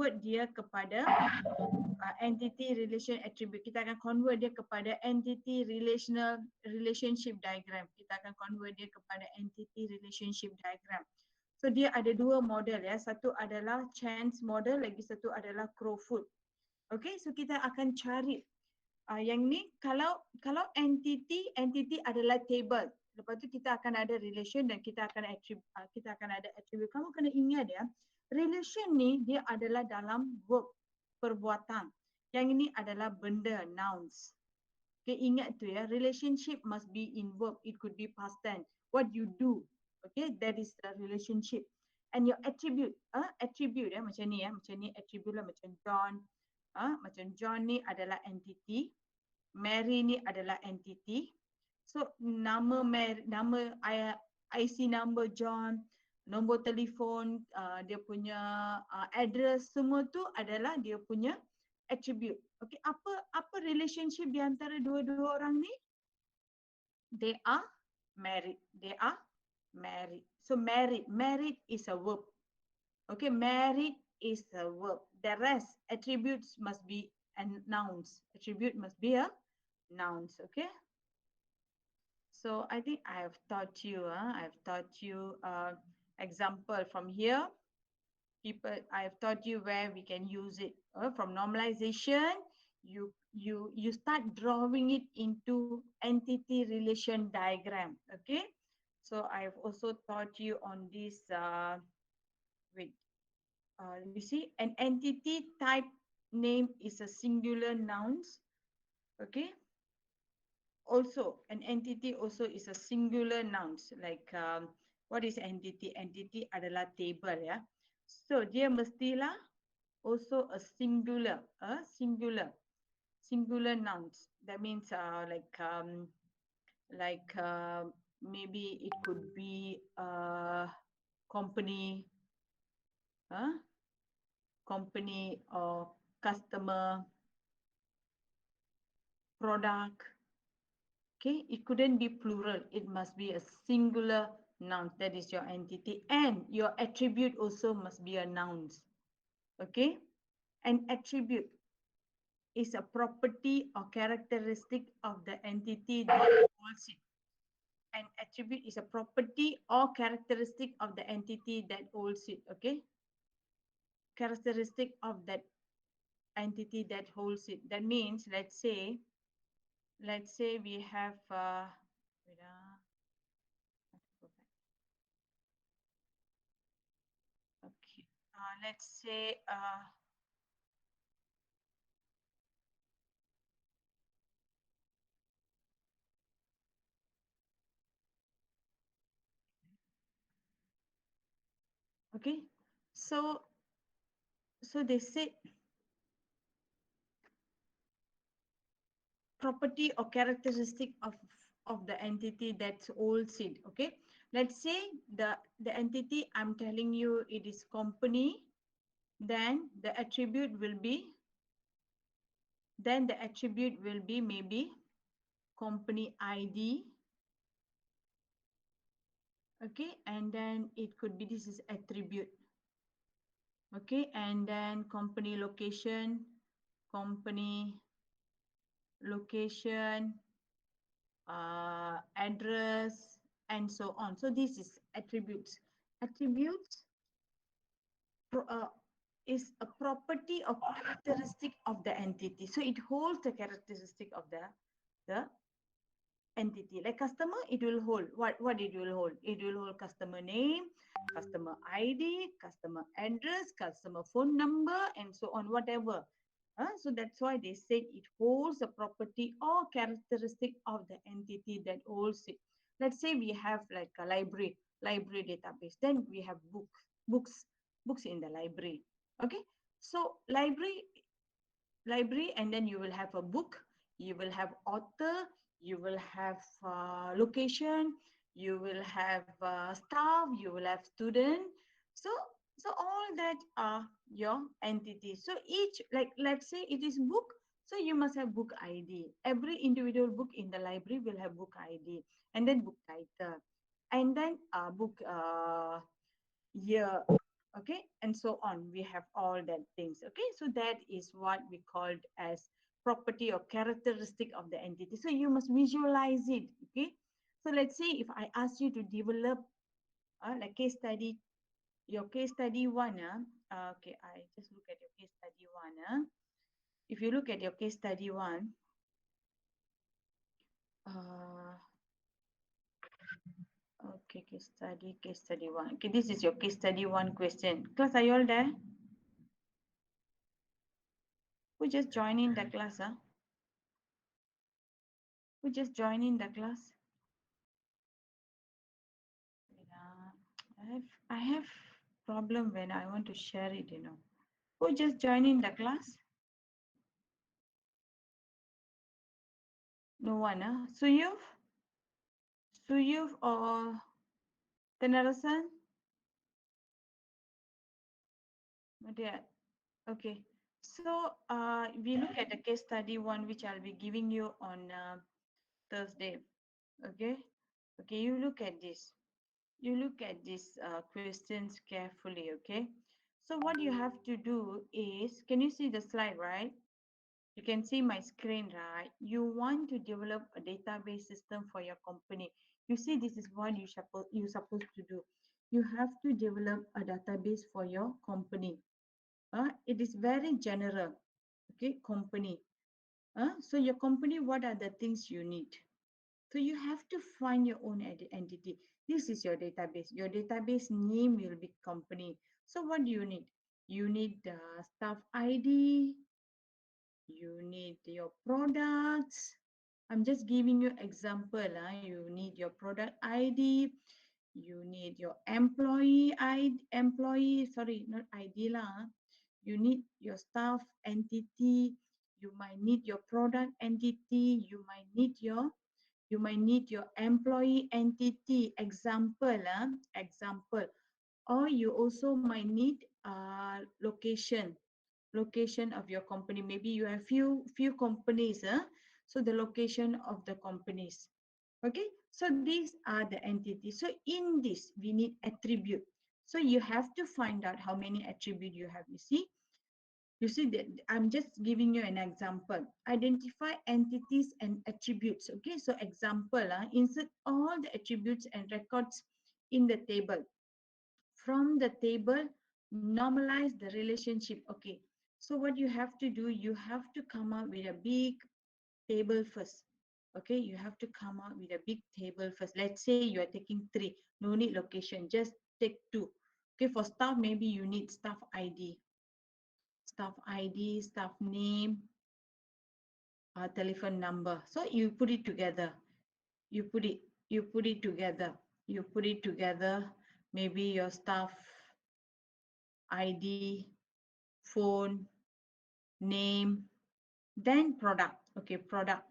convert dia kepada entity relation attribute. Kita akan convert dia kepada entity relationship diagram. Kita akan convert dia kepada entity relationship diagram. So dia ada dua model ya. Satu adalah chance model, lagi satu adalah Crowfoot. Okay, so kita akan cari yang ni kalau entity adalah table. Lepas tu kita akan ada relation dan kita akan ada attribute. Kamu kena ingat ya, relation ni dia adalah dalam verb, perbuatan. Yang ini adalah benda, nouns. Okay, ingat tu ya, relationship must be in verb. It could be past tense. What you do. Okay, that is the relationship. And your attribute, attribute ya, macam ni attribute lah, macam John. Macam John ni adalah entity. Mary ni adalah entity. So nama IC number John, nombor telefon, dia punya address, semua tu adalah dia punya attribute. Okay, apa relationship di antara dua-dua orang ni? They are married. So married is a verb. Okay, married is a verb. The rest attributes must be nouns. Attribute must be a nouns. Okay. So I think I have taught you. Example from here. I have taught you where we can use it. From normalization, you start drawing it into entity relation diagram. Okay. So I have also taught you on this. You see, an entity type name is a singular nouns. Okay. Also, an entity also is a singular nouns. Like what is entity? Entity adalah table ya. So dia mestilah also a singular nouns. That means maybe it could be company, company or customer, product. Okay, it couldn't be plural. It must be a singular noun. That is your entity, and your attribute also must be a nouns. Okay, an attribute is a property or characteristic of the entity that holds it. An attribute is a property or characteristic of the entity that holds it. Okay, characteristic of that entity that holds it. That means, let's say we have okay, let's say okay, so they say property or characteristic of the entity that holds it. Okay, let's say the entity I'm telling you, it is company, then the attribute will be maybe company ID. Okay, and then it could be, this is attribute. Okay, and then company location, address, and so on. So this is attributes. Attributes is a property or characteristic of the entity. So it holds the characteristic of the entity. Like customer, it will hold what it will hold. It will hold customer name, customer ID, customer address, customer phone number, and so on, whatever. So that's why they said it holds a property or characteristic of the entity that holds it. Let's say we have like a library database. Then we have books in the library. Okay, so library, and then you will have a book, you will have author, you will have location, you will have staff, you will have student. So all that are your entities. So each, like let's say it is book, so you must have book ID. Every individual book in the library will have book ID, and then book title, and then book year. okay, and so on. We have all that things, okay. So that is what we called as property or characteristic of the entity. So you must visualize it, okay. So let's say if I ask you to develop like case study, your case study one, okay, I just look at your case study one. If you look at your case study one, uh, okay, case study one. Okay, this is your case study one question. Class, are you all there? Who just joined in the class? Who just joined in the class? Yeah, I have problem when I want to share it, you know. Who just joined in the class? No one, Suyuf? Suyuf or Tenarasan? Not yet. Okay. So we look at the case study one, which I'll be giving you on Thursday. Okay. Okay, you look at this. You look at these questions carefully, okay? So what you have to do is, can you see the slide, right? You can see my screen, right? You want to develop a database system for your company. You see, this is what you're supposed to do. You have to develop a database for your company. It is very general, okay, company. So your company, what are the things you need? So you have to find your own entity. This is your database. Your database name will be company. So what do you need? You need the staff ID. You need your products. I'm just giving you example. You need your product ID. You need your sorry, not ID lah. You need your staff entity. You might need your product entity. You might need your employee entity, example, or you also might need location of your company. Maybe you have few companies, so the location of the companies. Okay, so these are the entities. So in this we need attribute. So you have to find out how many attribute you have. You see that I'm just giving you an example. Identify entities and attributes. Okay, so example, insert all the attributes and records in the table. From the table, normalize the relationship. Okay, so what you have to do, you have to come up with a big table first. Okay, you have to come up with a big table first. Let's say you are taking 3, no need location, just take 2. Okay, for staff, maybe you need staff name, telephone number. So you put it together. You put it, you put it together. You put it together. Maybe your staff ID, phone, name, then product. Okay, product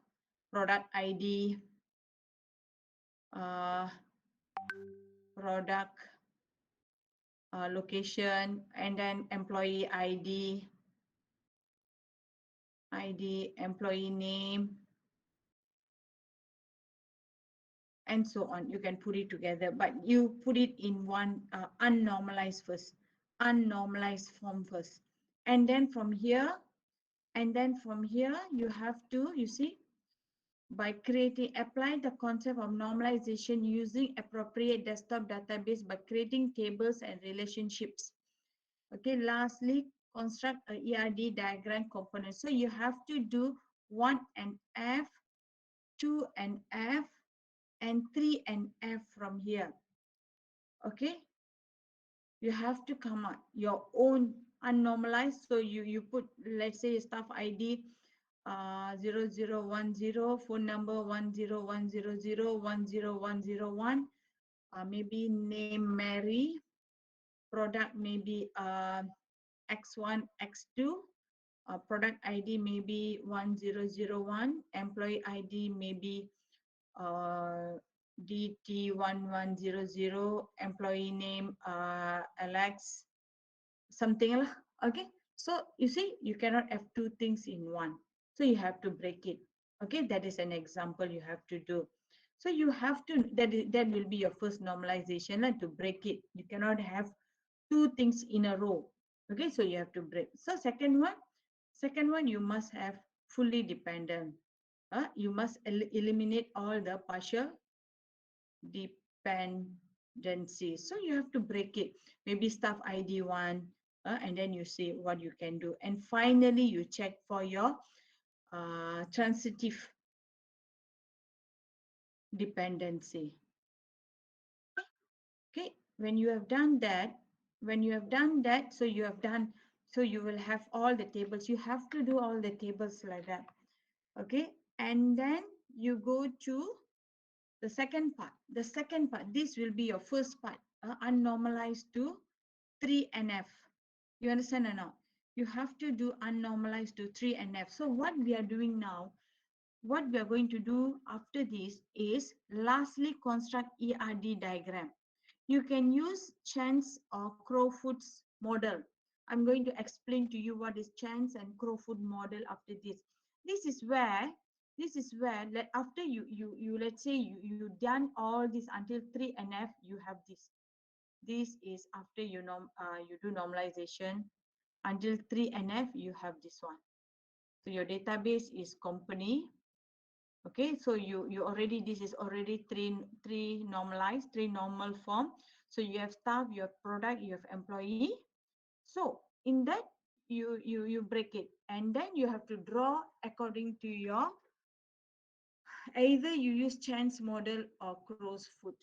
ID, uh, product location, and then employee ID, employee name, and so on. You can put it together, but you put it in one unnormalized first, unnormalized form first. And then from here, you have to, you see, by apply the concept of normalization using appropriate desktop database by creating tables and relationships. Okay, lastly, construct a ERD diagram component. So you have to do 1 and F, 2 and F, and 3 and F from here. Okay, you have to come up your own unnormalized. So you put, let's say, staff ID 0010, phone number 101001001, maybe name Mary, product maybe X1, X2, product ID maybe 1001, employee ID maybe DT1100, employee name Alex, something lah. Okay, so you see, you cannot have 2 things in one, so you have to break it. Okay, that is an example you have to do. So you have to, that will be your first normalization, to break it. You cannot have two things in a row. Okay, so you have to break. So second one you must have fully dependent. You must eliminate all the partial dependency. So you have to break it. Maybe staff ID one, and then you see what you can do. And finally, you check for your transitive dependency. Okay, when you have done that, so you have done, so you will have all the tables. You have to do all the tables like that. Okay, and then you go to the second part. The second part, this will be your first part, unnormalized to 3NF. You understand or not? You have to do unnormalized to 3NF. So what we are doing now, what we are going to do after this is lastly construct ERD diagram. You can use Chan's or Crowfoot's model. I'm going to explain to you what is Chan's and Crowfoot model after this. This is where, after you let's say you done all this until 3NF, you have this. This is after you do normalization until 3NF, you have this one. So your database is company. Okay, so you already, this is already three normalized, three normal form. So you have staff, you have product, you have employee. So in that you break it, and then you have to draw according to your, either you use Chance model or Crowfoot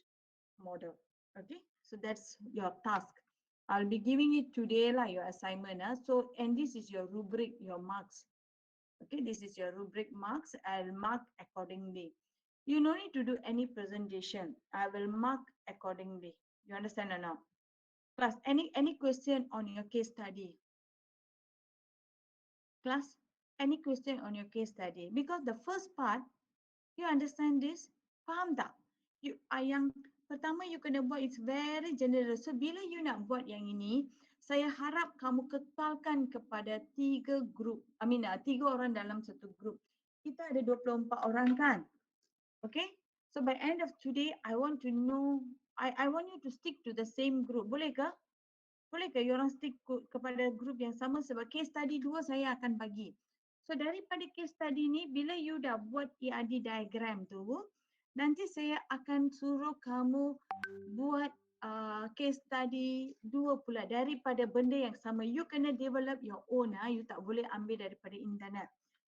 model. Okay, so that's your task. I'll be giving it today like your assignment. So, and this is your rubric, your marks. Okay, this is your rubric marks. I'll mark accordingly. You no need to do any presentation. I will mark accordingly. You understand or not? Class, any question on your case study? Class, any question on your case study? Because the first part, you understand this? Faham tak? Yang pertama you kena buat is very general. So bila you nak buat yang ini, saya harap kamu kekalkan kepada 3 grup. I mean 3 orang dalam satu grup. Kita ada 24 orang kan? Okay? So by end of today, I want to know, I want you to stick to the same group. Boleh ke? Boleh ke you orang stick kepada group yang sama, sebab case study 2 saya akan bagi. So daripada case study ni, bila you dah buat ERD diagram tu, nanti saya akan suruh kamu buat case study 2 pula daripada benda yang sama. You kena develop your own. You tak boleh ambil daripada internet.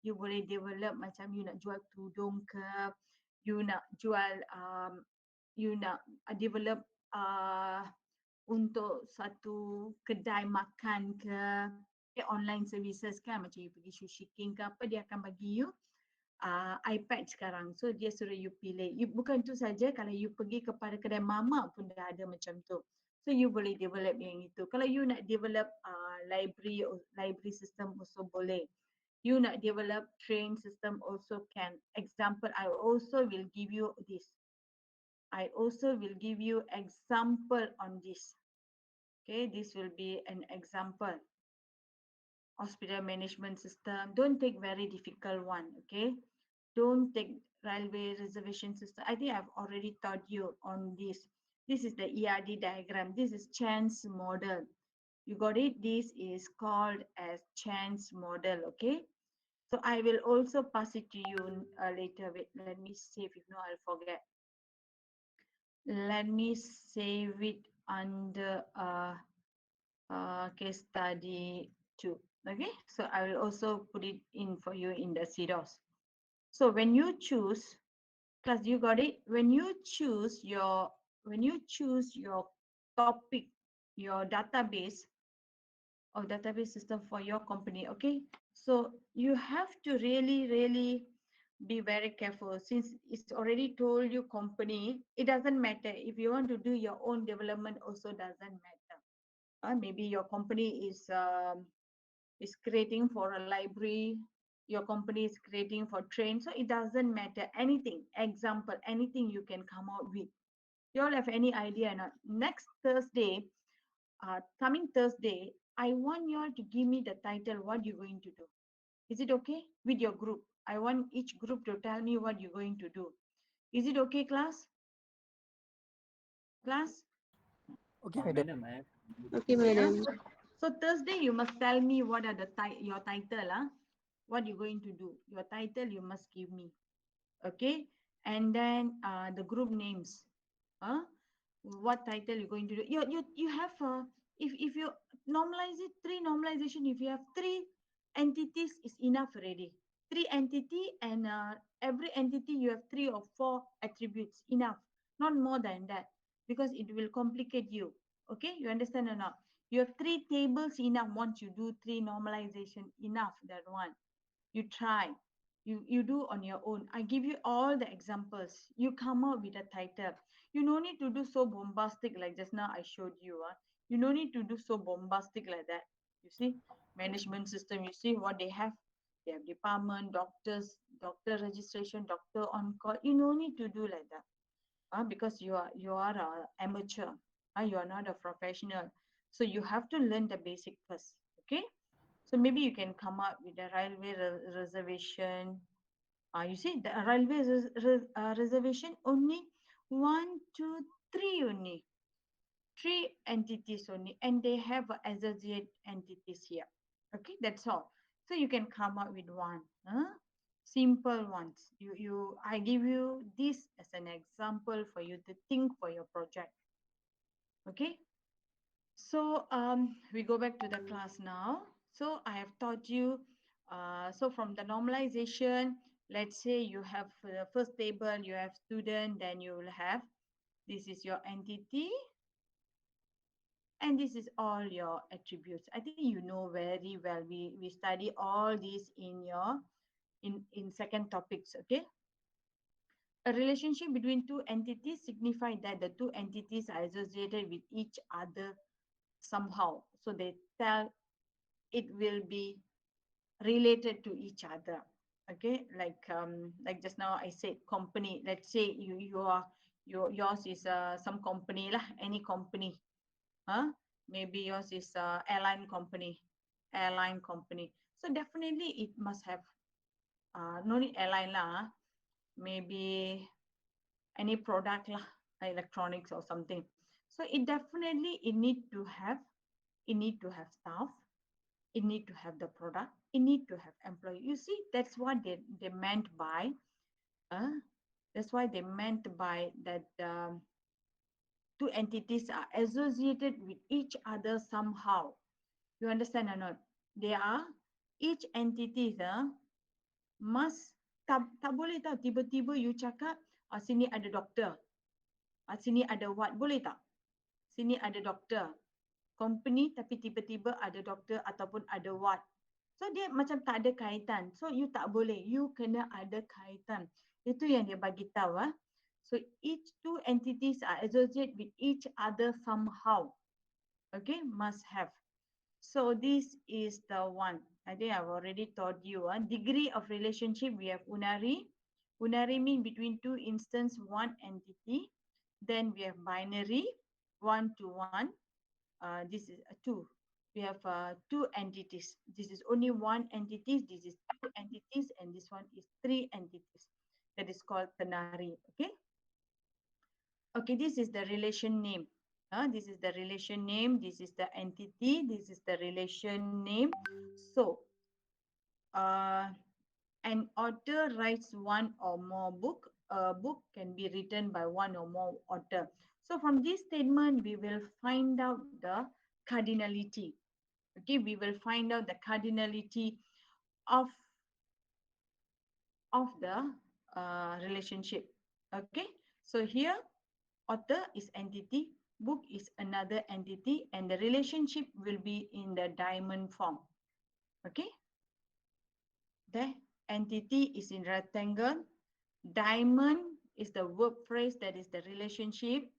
You boleh develop macam you nak jual tudung ke, you nak jual, you nak develop untuk satu kedai makan ke, online services kan, macam you pergi Sushi King ke apa, dia akan bagi you iPad sekarang. So dia suruh you pilih. You, bukan tu saja, kalau you pergi kepada kedai mamak pun dah ada macam tu. So you boleh develop yang itu. Kalau you nak develop library system also boleh. You nak develop train system also can. Example, I also will give you this. I also will give you example on this. Okay, this will be an example. Hospital management system. Don't take very difficult one. Okay, don't take railway reservation system. I think I've already taught you on this. This is the ERD diagram. This is Chance model. You got it? This is called as Chance model. Okay. So I will also pass it to you later. Wait, let me save. If not, I'll forget. Let me save it under case study 2. Okay, so I will also put it in for you in the CDOS. So when you choose, class, you got it? When you choose your topic, your database or database system for your company, okay? So you have to really be very careful, since it's already told you company. It doesn't matter if you want to do your own development, also doesn't matter. Maybe your company is creating for a library, your company is creating for train, so it doesn't matter. Anything, example, anything you can come out with. You all have any idea or not? Next Thursday, coming Thursday, I want you all to give me the title, what you're going to do. Is it okay with your group? I want each group to tell me what you're going to do. Is it okay, class? Class? Okay, madam. Okay, Yeah. madam. So Thursday you must tell me what are the your title, what you going to do. Your title you must give me. Okay, and then the group names. Huh? What title you're going to do? You have if you normalize it, three normalization. If you have three entities, is enough already. Three entity and every entity you have three or four attributes. Enough, not more than that, because it will complicate you. Okay, you understand or not? You have three tables enough. Once you do three normalization, enough that one. You try, you do on your own. I give you all the examples, you come up with a title. You no need to do so bombastic like just now I showed you. You no need to do so bombastic like that. You see, management system, you see what they have department, doctors, doctor registration, doctor on call. You no need to do like that, because you are a amateur, you are not a professional. So you have to learn the basic first. Okay, so maybe you can come up with a railway reservation. You see, the railway reservation only one, two, three only, three entities only, and they have associate entities here. Okay, that's all. So you can come up with one, simple ones. I give you this as an example for you to think for your project. Okay. So we go back to the class now. So I have taught you. So from the normalization, let's say you have the first table, you have student, then you will have, this is your entity, and this is all your attributes. I think you know very well. We study all these in your in second topics. Okay. A relationship between two entities signify that the two entities are associated with each other somehow. So they tell it will be related to each other. Okay, like just now I said company. Let's say yours is some company lah, any company. Maybe yours is airline company. So definitely it must have no need airline lah. Maybe any product lah, electronics or something. So it need to have staff, it need to have the product, it need to have employee. You see, that's what they meant by uh, that two entities are associated with each other somehow. You understand or not? They are each entity must, tak boleh tau tiba-tiba you cakap sini ada doktor, sini ada what, boleh tak? Sini ada doktor, company tapi tiba-tiba ada doktor ataupun ada what. So dia macam tak ada kaitan. So you tak boleh. You kena ada kaitan. Itu yang dia bagi tahu. So each two entities are associated with each other somehow. Okay, must have. So this is the one. I think I've already taught you. Degree of relationship, we have unary. Unary mean between two instance, one entity. Then we have binary, one to one. This is a two. We have two entities. This is only one entity. This is two entities, and this one is three entities. That is called ternary. Okay. Okay. This is the relation name. This is the relation name. This is the entity. This is the relation name. So, uh, an author writes one or more book. A book can be written by one or more author. So from this statement, we will find out the cardinality. Okay, we will find out the cardinality of the relationship. Okay, so here author is entity, book is another entity, and the relationship will be in the diamond form. Okay, the entity is in rectangle, diamond is the verb phrase, that is the relationship,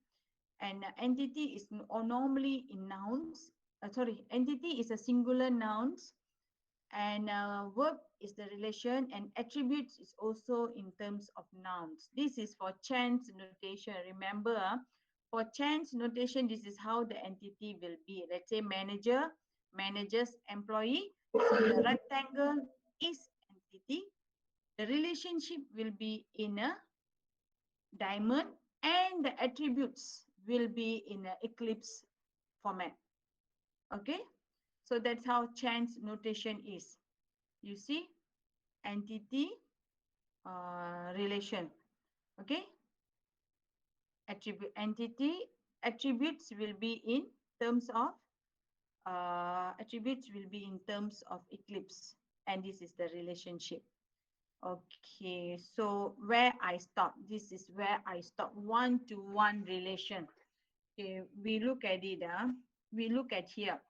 and entity is normally in nouns. Sorry, entity is a singular nouns, and verb is the relation, and attributes is also in terms of nouns. This is for chance notation. Remember, for chance notation, this is how the entity will be. Let's say manager, manager's employee. So the rectangle is entity. The relationship will be in a diamond, and the attributes will be in an eclipse format. Okay, so that's how chance notation is. You see, entity relation. Okay, attribute entity attributes will be in terms of attributes will be in terms of eclipse, and this is the relationship. Okay, so where I stop, this is where I stop, one-to-one relation. Okay, we look at it. We look at here.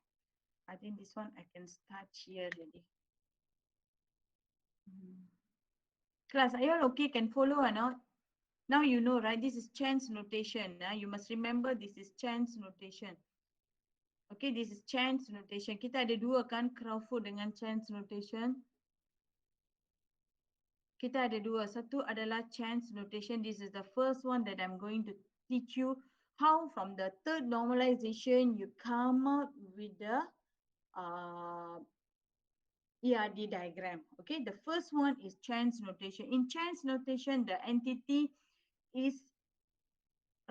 I think this one I can start here already. Class, are you all okay? Can follow or not? Now you know, right? This is chance notation. You must remember this is chance notation. Okay, this is chance notation. Kita ada dua kan, Crawford dengan chance notation. Kita ada dua. Satu adalah chance notation. This is the first one that I'm going to teach you how from the third normalization you come out with the ERD diagram. Okay, the first one is chance notation. In chance notation, the entity is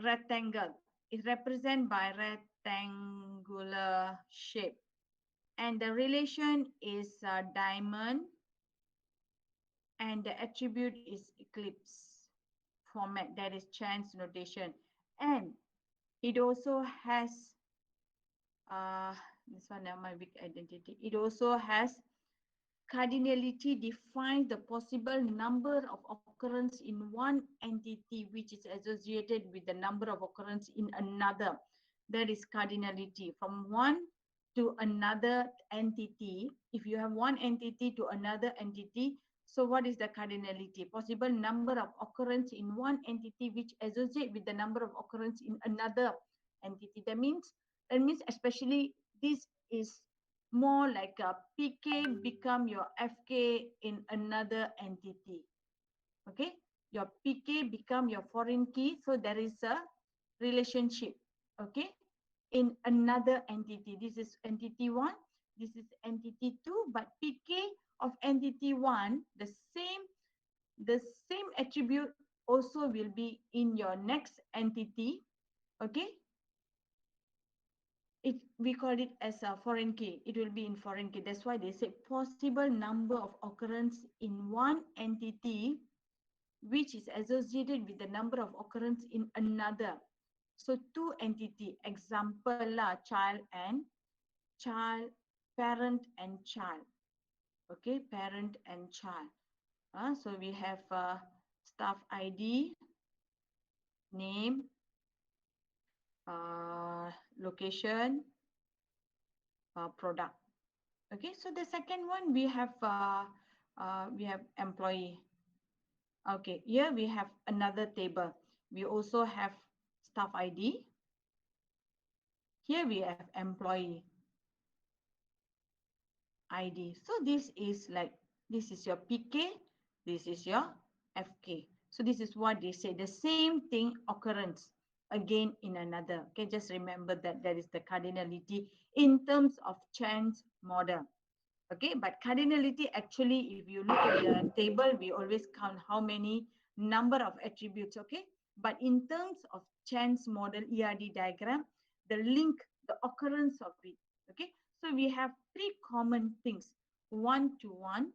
rectangle. It's represented by rectangular shape. And the relation is diamond, and the attribute is eclipse format. That is chance notation. And it also has this one, my weak identity. It also has cardinality defines the possible number of occurrence in one entity which is associated with the number of occurrence in another. That is cardinality. From one to another entity, if you have one entity to another entity, so what is the cardinality? Possible number of occurrence in one entity which associate with the number of occurrence in another entity. That means especially this is more like a PK become your FK in another entity. Okay, your PK become your foreign key. So there is a relationship. Okay, in another entity. This is entity 1. This is entity 2. But PK of entity 1, the same attribute also will be in your next entity. Okay, we call it as a foreign key. It will be in foreign key. That's why they say possible number of occurrence in one entity which is associated with the number of occurrence in another. So two entity, example lah, child, parent and child. Okay, parent and child. So we have staff ID, name, location, product. Okay, so the second one we have employee. Okay, here we have another table. We also have staff ID. Here we have employee ID. So this is your PK, this is your FK. So this is what they say. The same thing occurrence again in another. Okay, just remember that is the cardinality in terms of chance model. Okay, but cardinality actually, if you look at the table, we always count how many number of attributes. Okay, but in terms of chance model ERD diagram, the link, the occurrence of it. Okay, so we have three common things: one to one,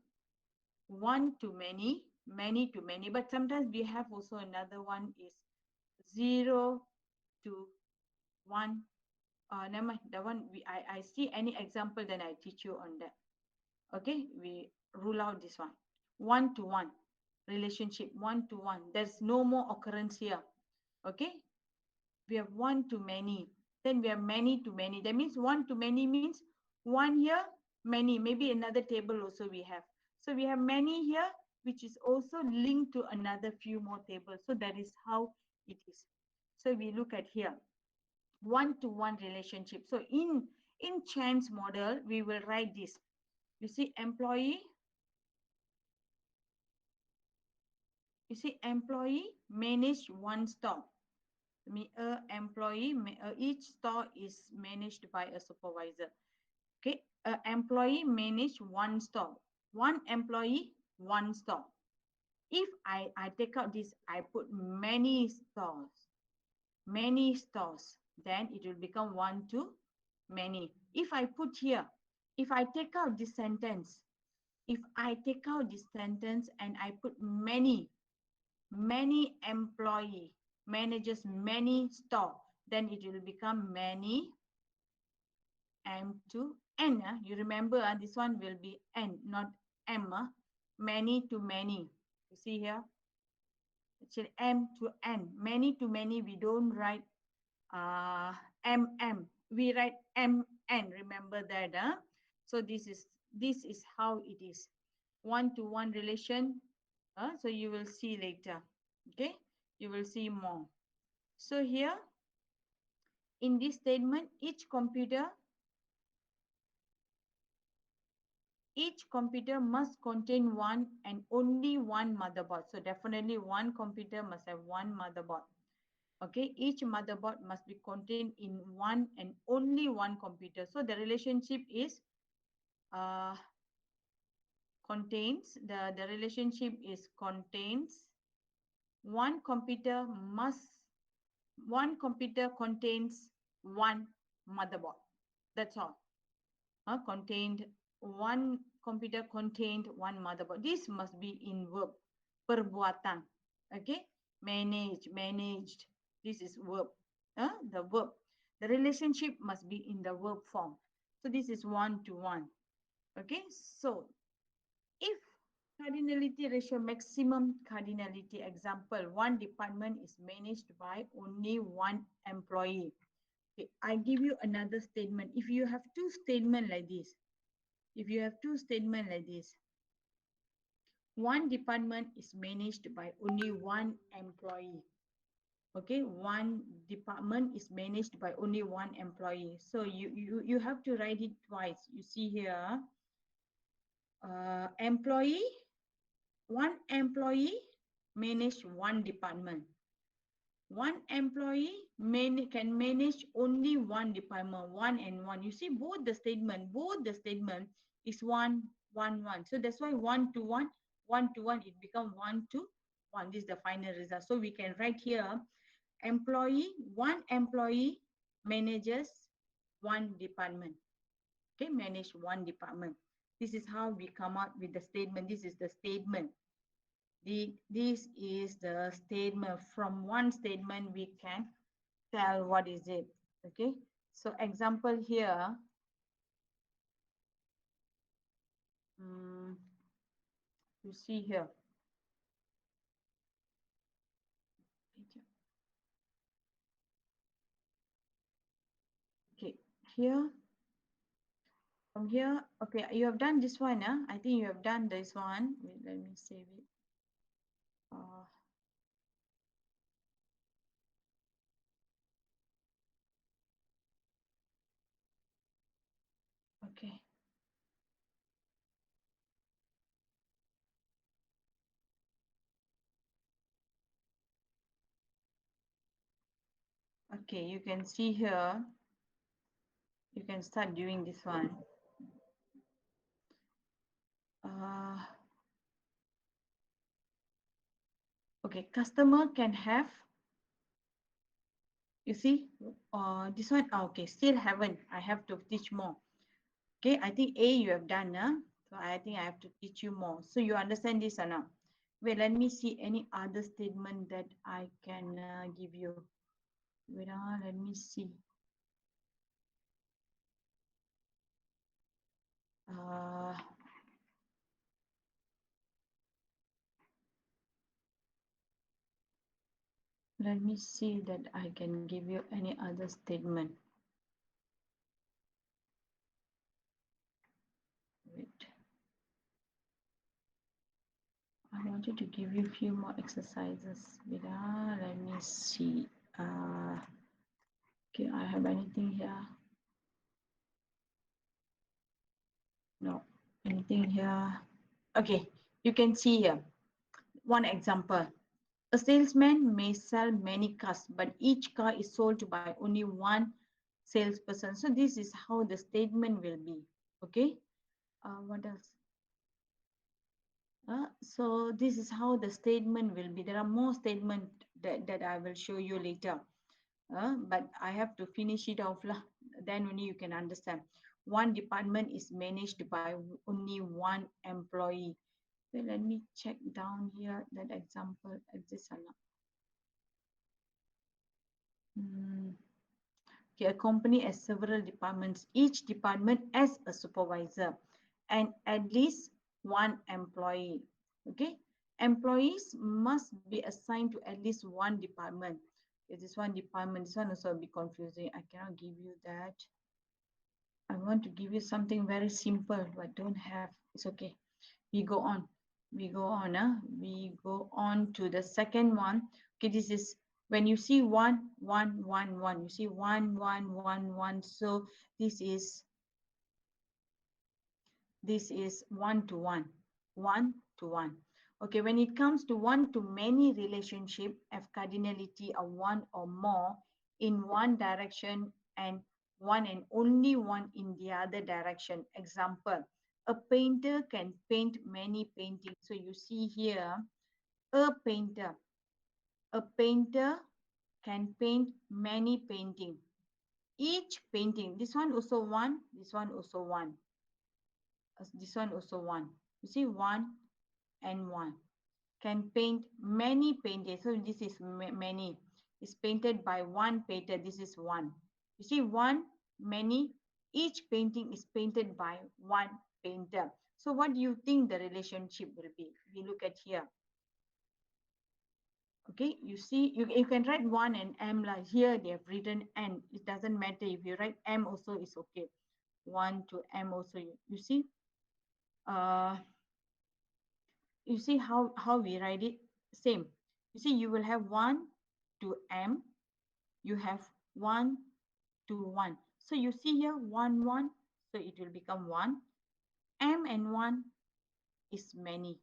one to many, many to many. But sometimes we have also another one is 0 to 1. Never mind, that one I see any example, then I teach you on that. Okay, we rule out this one. One to one relationship, one to one. There's no more occurrence here. Okay, we have one to many. Then we have many to many. That means one to many means one here, many. Maybe another table also we have. So we have many here, which is also linked to another few more tables. So that is how it is. So we look at here, one-to-one relationship. So in chance model, we will write this. You see employee. You see employee manage one store. Employee, each store is managed by a supervisor. Okay, employee manage one store. One employee, one store. If I take out this, I put many stores, then it will become one to many. If I put here, if I take out this sentence, if I take out this sentence and I put many employee manages many store, then it will become many M to N. You remember this one will be N, not M. Many to many. You see here? Actually, M to N. Many to many, we don't write MM. We write MN. Remember that? So this is how it is. One-to-one relation. So you will see later. Okay? You will see more. So here, in this statement, each computer must contain one and only one motherboard. So definitely one computer must have one motherboard. Okay, each motherboard must be contained in one and only one computer. So the relationship is uh, the relationship is contains one computer must one computer contains one motherboard. That's all. Contained one computer contained one motherboard. This must be in verb, perbuatan. Okay, managed. This is verb. The verb. The relationship must be in the verb form. So this is one to one. Okay, so if cardinality ratio, maximum cardinality, example, one department is managed by only one employee. Okay, I give you another statement. If you have two statements like this, one department is managed by only one employee. Okay, one department is managed by only one employee. So you have to write it twice. You see here, employee, one employee manage one department. One employee can manage only one department, one and one. You see both the statement is one. So that's why one to one, it become one to one. This is the final result. So we can write here, one employee manages one department. Okay, manage one department. This is how we come out with the statement. This is the statement. This is the statement. From one statement we can tell what is it. Okay, so example here, you see here, okay, here, from here, okay, you have done this one. I think you have done this one. Wait, let me save it. Okay. Okay, you can see here, you can start doing this one. Okay, customer can have, you see, this one, okay, still haven't, I have to teach more. Okay, I think A you have done, so I think I have to teach you more. So you understand this or not? Wait, let me see any other statement that I can give you. Wait, let me see. Let me see that I can give you any other statement. Wait. I wanted to give you a few more exercises. Wait, let me see. Okay, I have anything here? No, anything here? Okay, you can see here. One example. A salesman may sell many cars, but each car is sold by only one salesperson. So this is how the statement will be. Okay. What else? So this is how the statement will be. There are more statements that I will show you later. But I have to finish it off lah. Then only you can understand. One department is managed by only one employee. So let me check down here that example. This one. Okay, a company has several departments. Each department has a supervisor and at least one employee. Okay, employees must be assigned to at least one department. Okay, this one department, this one also a bit confusing. I cannot give you that. I want to give you something very simple, but don't have. It's okay. We go on. We go on. We go on to the second one. Okay, this is when you see one, one, one, one. You see one, one, one, one. So this is one to one, one to one. Okay, when it comes to one to many relationship, have cardinality of one or more in one direction and one and only one in the other direction. Example, a painter can paint many paintings. So you see here, a painter. A painter can paint many painting. Each painting, this one also one, this one also one. This one also one. You see one and one. Can paint many paintings. So this is many. It's painted by one painter. This is one. You see one, many. Each painting is painted by one painter. So what do you think the relationship will be? We look at here. Okay, you see, you can write one and M like here they have written N. It doesn't matter if you write M also is okay. One to M also. You see, uh, you see how we write it? Same. You see, you will have 1 to M. You have 1 to 1. So you see here 1, 1. So it will become 1. M and 1 is many.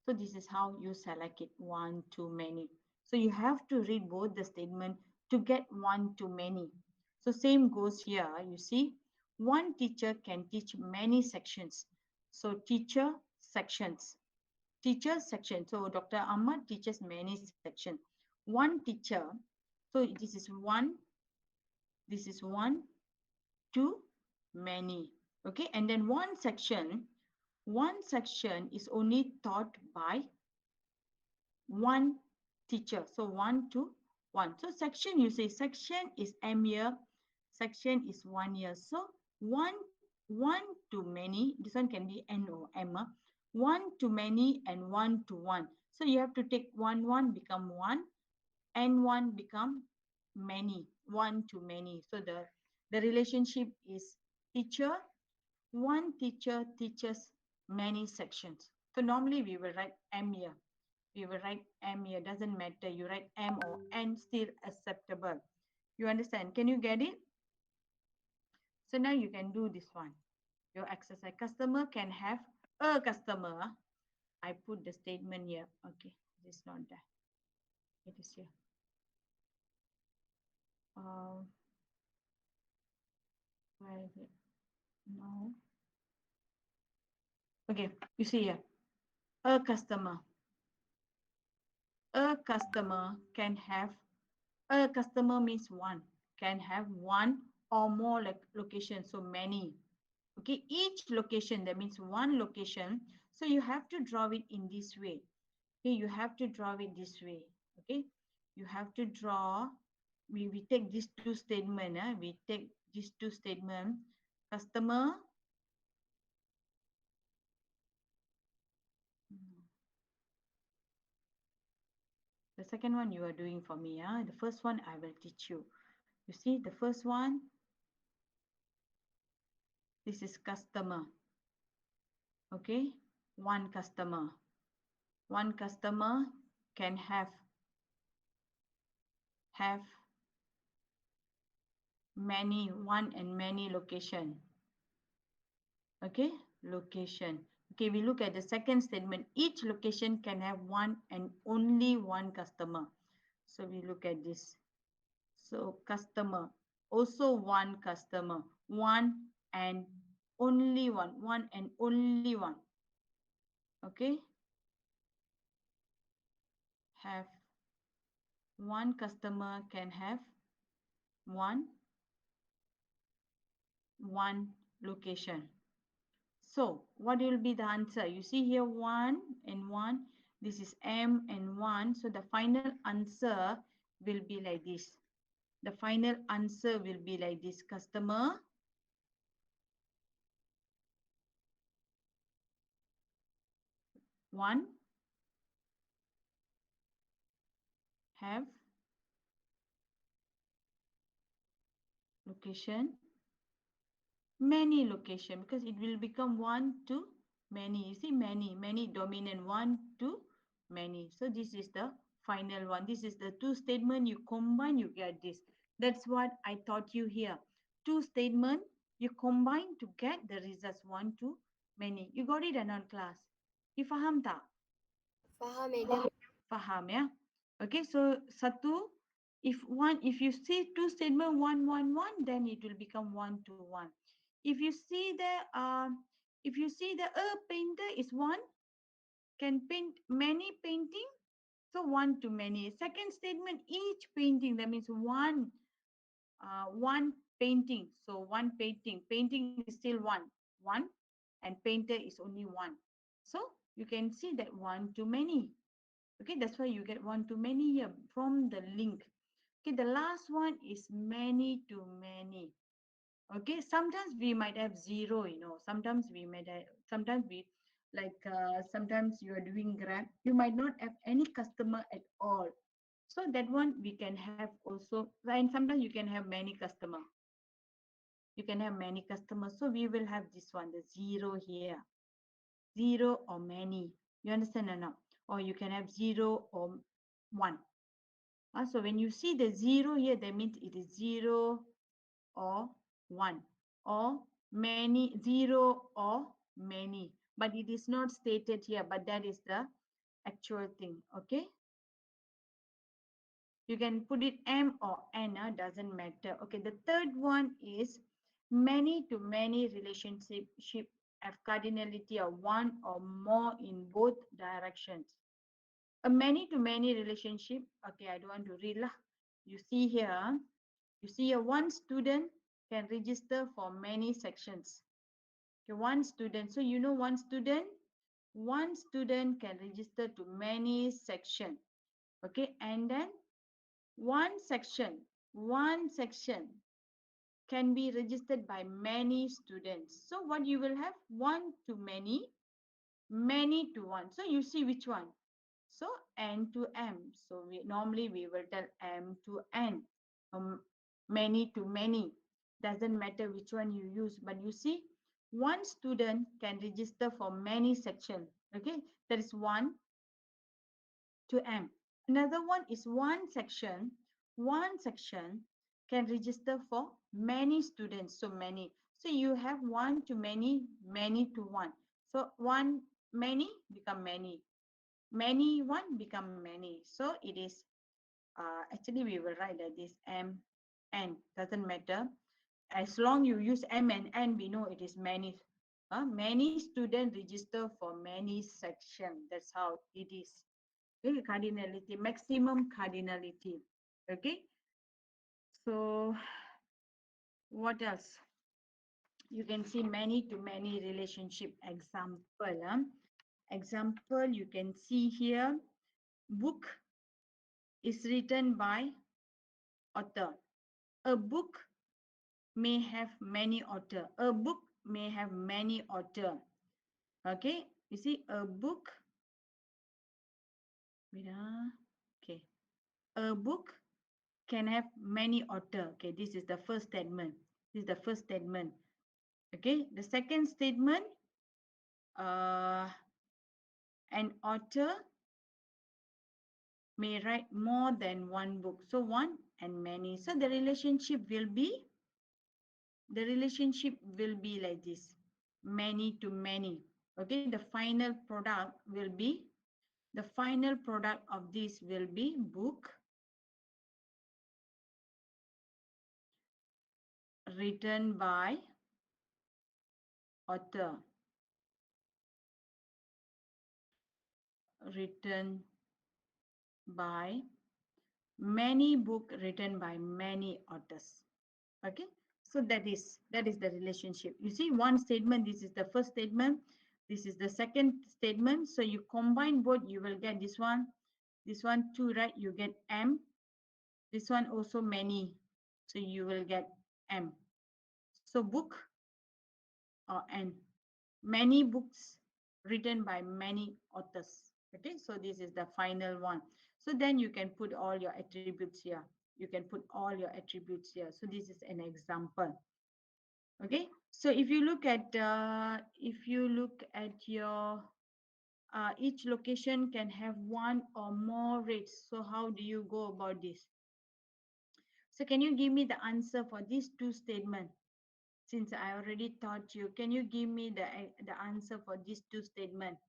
So this is how you select it, 1 to many. So you have to read both the statement to get 1 to many. So same goes here. You see, one teacher can teach many sections. So teacher sections. Teacher section. So Dr. Ahmad teaches many sections. One teacher. So this is one to many. Okay, and then one section is only taught by one teacher. So 1 to 1. So section, you say section is M year, section is 1 year. So one to many, this one can be N or M. One to many and one to one. So you have to take one become one and one become many, one to many. So the relationship is teacher, one teacher teaches many sections. So normally we will write M here. We will write M here. Doesn't matter. You write M or N, still acceptable. You understand? Can you get it? So now you can do this one. Your exercise. Customer can have a customer. I put the statement here. Okay, this is not there. It is here. Where is it? No. Okay, you see here. A customer. A customer can have, a customer means one, can have one or more locations, so many. Okay, each location, that means one location. So you have to draw it in this way. Okay, you have to draw it this way. Okay, you have to draw. We take these two statements. We take these two statements. Customer. The second one you are doing for me. The first one I will teach you. You see, the first one, this is customer. Okay, one customer. One customer can have many, one and many location. Okay, location. Okay, we look at the second statement. Each location can have one and only one customer. So we look at this. So customer, also one customer, one and only one and only one. Okay, have one customer can have one, one location. So what will be the answer? You see here 1 and 1. This is M and 1. So the final answer will be like this. The final answer will be like this. Customer one have location, many location, because it will become one to many. You see many dominant, one to many. So this is the final one. This is the two statement. You combine, you get this. That's what I taught you here. Two statement, you combine to get the results one to many. You got it or not, class? You faham tak? Faham, Madam. Faham ya? Okay, so satu, if you see two statement one, then it will become 1 to 1. If you see the if you see the a painter is one, can paint many painting, so one to many. Second statement, each painting, that means one painting. So one painting is still one, and painter is only one. So you can see that one to many. Okay, that's why you get one to many here from the link. Okay, the last one is many to many. Okay, sometimes we might have zero, sometimes we might have, sometimes we, like, sometimes you are doing Grab, you might not have any customer at all. So that one we can have also, and sometimes you can have many customer. You can have many customers. So we will have this one, the zero here, zero or many. You understand or not? Or you can have zero or one. So when you see the zero here, that means it is zero or one, or many, zero or many. But it is not stated here, but that is the actual thing. Okay. You can put it M or N, doesn't matter. Okay. The third one is many to many relationship have cardinality of one or more in both directions. A many to many relationship. Okay, I don't want to read lah. You see here, one student can register for many sections. Okay, one student. So one student can register to many section. Okay, and then one section, one section can be registered by many students. So what you will have, one to many to one. So you see which one? So N to M. So normally we will tell M to N. Many to many. Doesn't matter which one you use, but you see, one student can register for many sections. Okay, that is one to M. Another one is one section. One section can register for many students. So many. So you have one to many, many to one. So one many become many one become many. So it is, actually we will write like this, M, N, doesn't matter. As long you use M and N, we know it is many. Many students register for many section. That's how it is. Okay, cardinality, maximum cardinality. Okay, so what else? You can see many to many relationship example. Example, you can see here, book is written by author. A book may have many author. A book may have many author. Okay, you see a book. Okay, a book can have many author. Okay, this is the first statement. This is the first statement. Okay, the second statement, uh, an author may write more than one book. So one and many. So the relationship will be like this, many to many. Okay, the final product of this will be book written by author, written by Many book written by many authors. Okay, so that is the relationship. You see, one statement, this is the first statement, this is the second statement. So you combine both, you will get this one two, right? You get M. This one also many, so you will get M. So book or N. Many books written by many authors. Okay, so this is the final one. So then you can put all your attributes here. You can put all your attributes here. So this is an example. Okay, so if you look at your each location can have one or more rates. So how do you go about this? So can you give me the answer for these two statements? Since I already taught you, can you give me the answer for these two statements?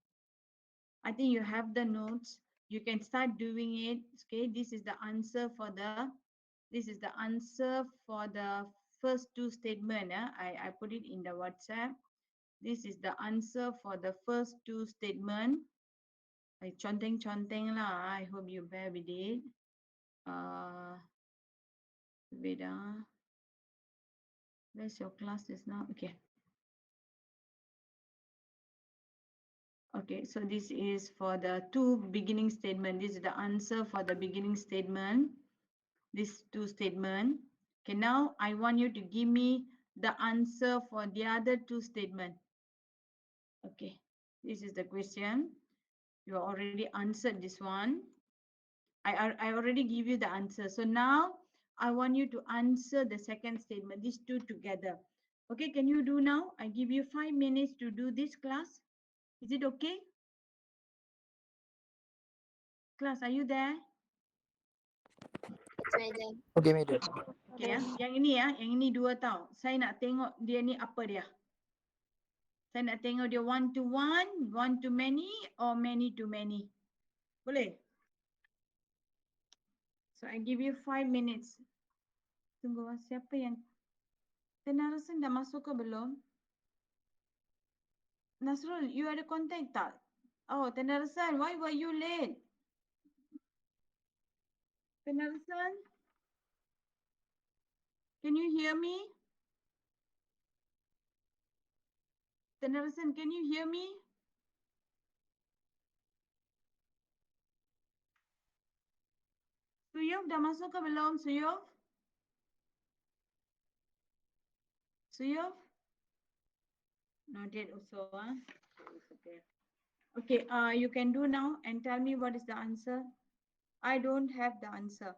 I think you have the notes. You can start doing it. Okay, this is the answer for the first two statement. I put it in the WhatsApp. This is the answer for the first two statement. I conteng lah. I hope you bear with it. Uh, wait. Where's your class is now? Okay. Okay, so this is for the two beginning statement. This is the answer for the beginning statement. These two statement. Okay, now I want you to give me the answer for the other two statement. Okay, this is the question. You already answered this one. I already give you the answer. So now I want you to answer the second statement, these two together. Okay, can you do now? I give you 5 minutes to do this class. Is it okay? Class, are you there? Yes, madam. Okay, madam. Okay ya. Yang ini dua tau. Saya nak tengok dia ni apa dia. Saya nak tengok dia one to many or many to many. Boleh? So I give you 5 minutes. Tunggu siapa yang Tenarasan dah masuk ke belum? Nasrul, you ada contact tak? Oh, Tenarasan, why were you late? Tenarasan? Can you hear me? Tenarasan, can you hear me? Suyov dah masuk ke belum, Suyov? Suyov? Not yet also, Okay. Okay, you can do now and tell me what is the answer. I don't have the answer.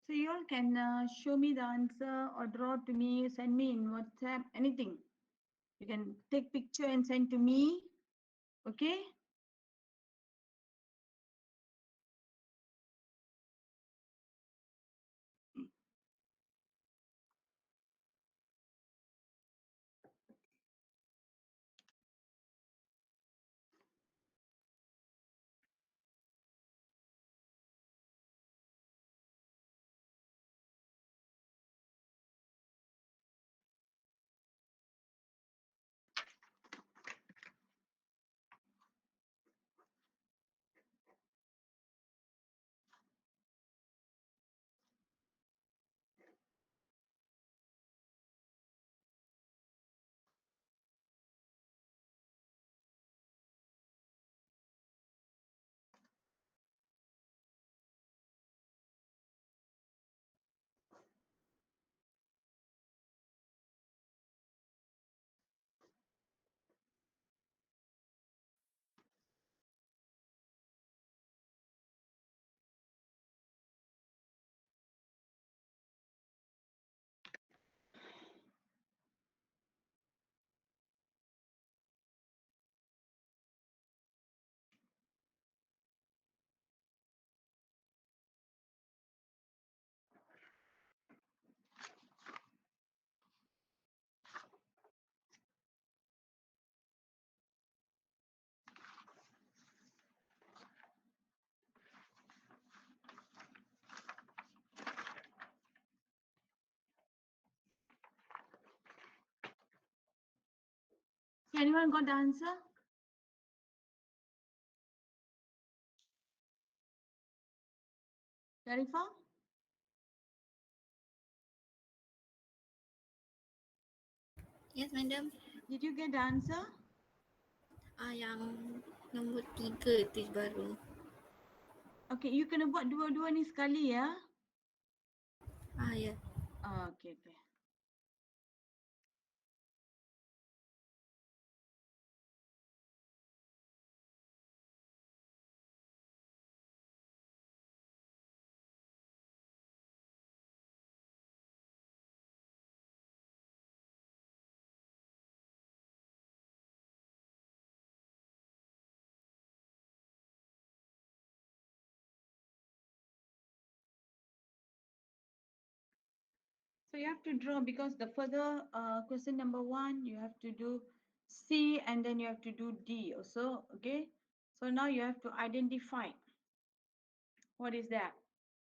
So you all can show me the answer or draw to me, send me in WhatsApp, anything. You can take picture and send to me. Okay? Anyone got the answer? Sharifa, Yes, madam. did you get the answer? Yang nombor 3 tu baru. Okay, you kena buat dua-dua ni sekali ya. Ya. Okay, okay. So you have to draw because the further question number 1, you have to do C and then you have to do D also, okay? So now you have to identify what is that.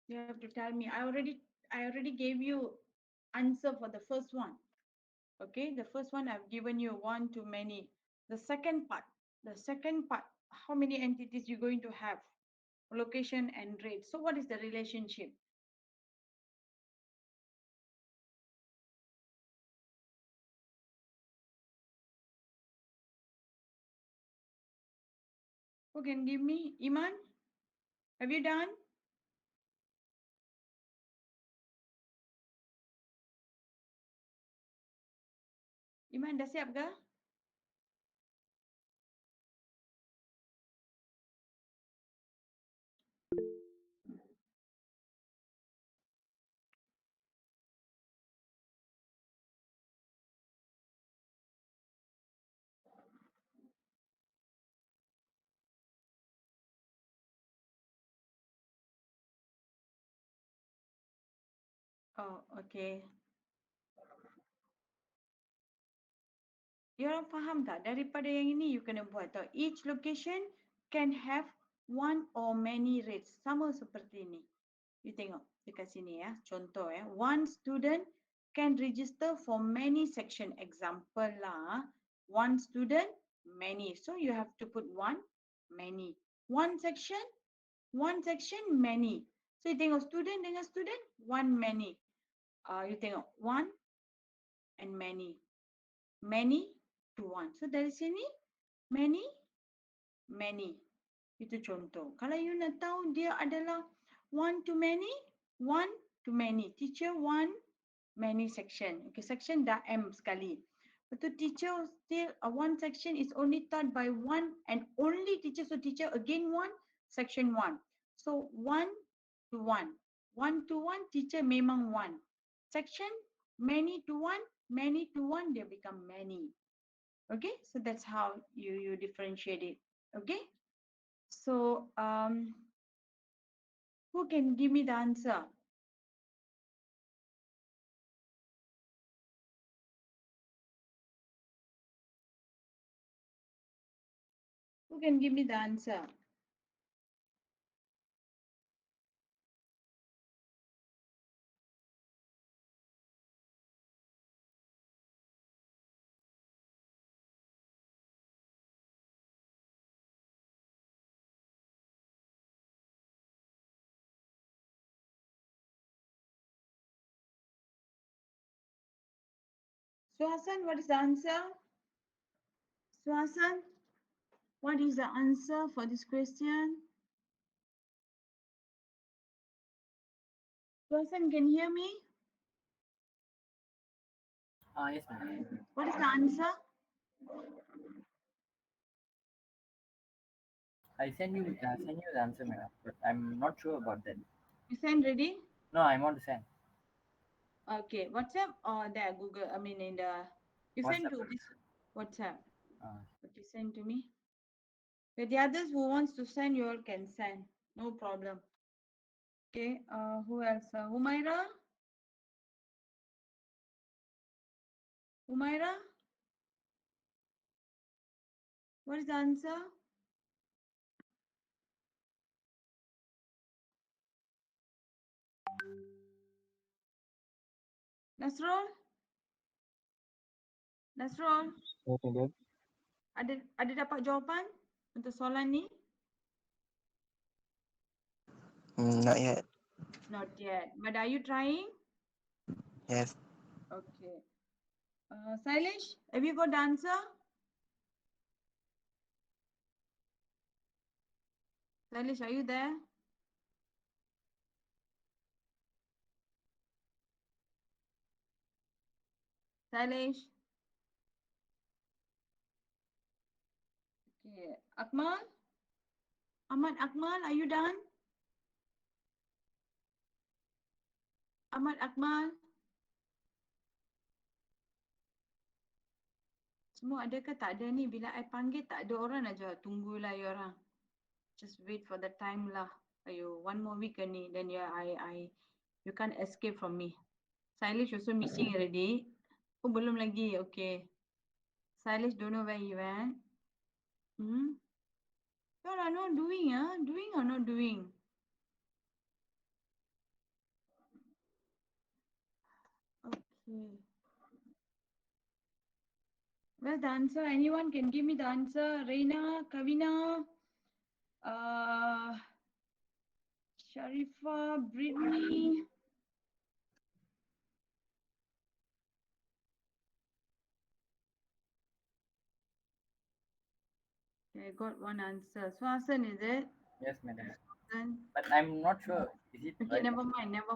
You have to tell me. I already gave you answer for the first one. Okay, the first one I've given you one too many. The second part, how many entities you're going to have? Location and rate. So what is the relationship? Who can give me? Iman, have you done? Iman dah siap ke? Oh, okay. You orang faham tak? Daripada yang ini you kena buat tau. Each location can have one or many rates. Sama seperti ini. You tengok dekat sini ya. Contoh ya. One student can register for many section. Example lah. One student, many. So you have to put one, many. One section, many. So you tengok student dengan student, one, many. You tengok one and many. Many to one. So dari sini, many, many. Itu contoh. Kalau you nak tahu dia adalah one to many, one to many. Teacher one, many section. Okay, section dah M sekali. Betul teacher still one section is only taught by one and only teacher. So teacher again one, section one. So one to one. One to one, teacher memang one. Section, many to one, dia become many. Okay, so that's how you differentiate it. Okay, so who can give me the answer? Who can give me the answer? Suhasan, what is the answer? Suhasan, what is the answer for this question? Suhasan, can you hear me? Yes, ma'am. What is the answer? I send you the answer, madam, but I'm not sure about that. You send ready? No, I want to send. Okay, WhatsApp or there Google? I mean in the you send WhatsApp. to this WhatsApp. Uh, Okay, send to me. The others who wants to send, you all can send. No problem. Okay, who else? Humaira? Humaira? What is the answer? Nasrul? Nasrul? Yes, madam. Ada dapat jawapan untuk soalan ni? Not yet. Not yet. But are you trying? Yes. Okay. Sailesh, have you got the answer? Sailesh, are you there? Sailesh? Okay. Akmal? Ahmad Akmal, are you done? Ahmad Akmal? Semua ada ke tak ada ni? Bila I panggil tak ada orang nak jawab. Tunggulah you orang. Just wait for the time lah. Ayo, one more week ni. Then yeah, you can't escape from me. Sailesh also missing already. Oh, belum lagi. Okay. Sailesh don't know where he went. You are not doing, Doing or not doing? Okay. Where's the answer? Anyone can give me the answer? Reina, Kavina, Sharifa, Brittany. Okay, I got one answer. So Hassan, is it? Yes, madam. Hassan? But I'm not sure. Is it Okay, right? never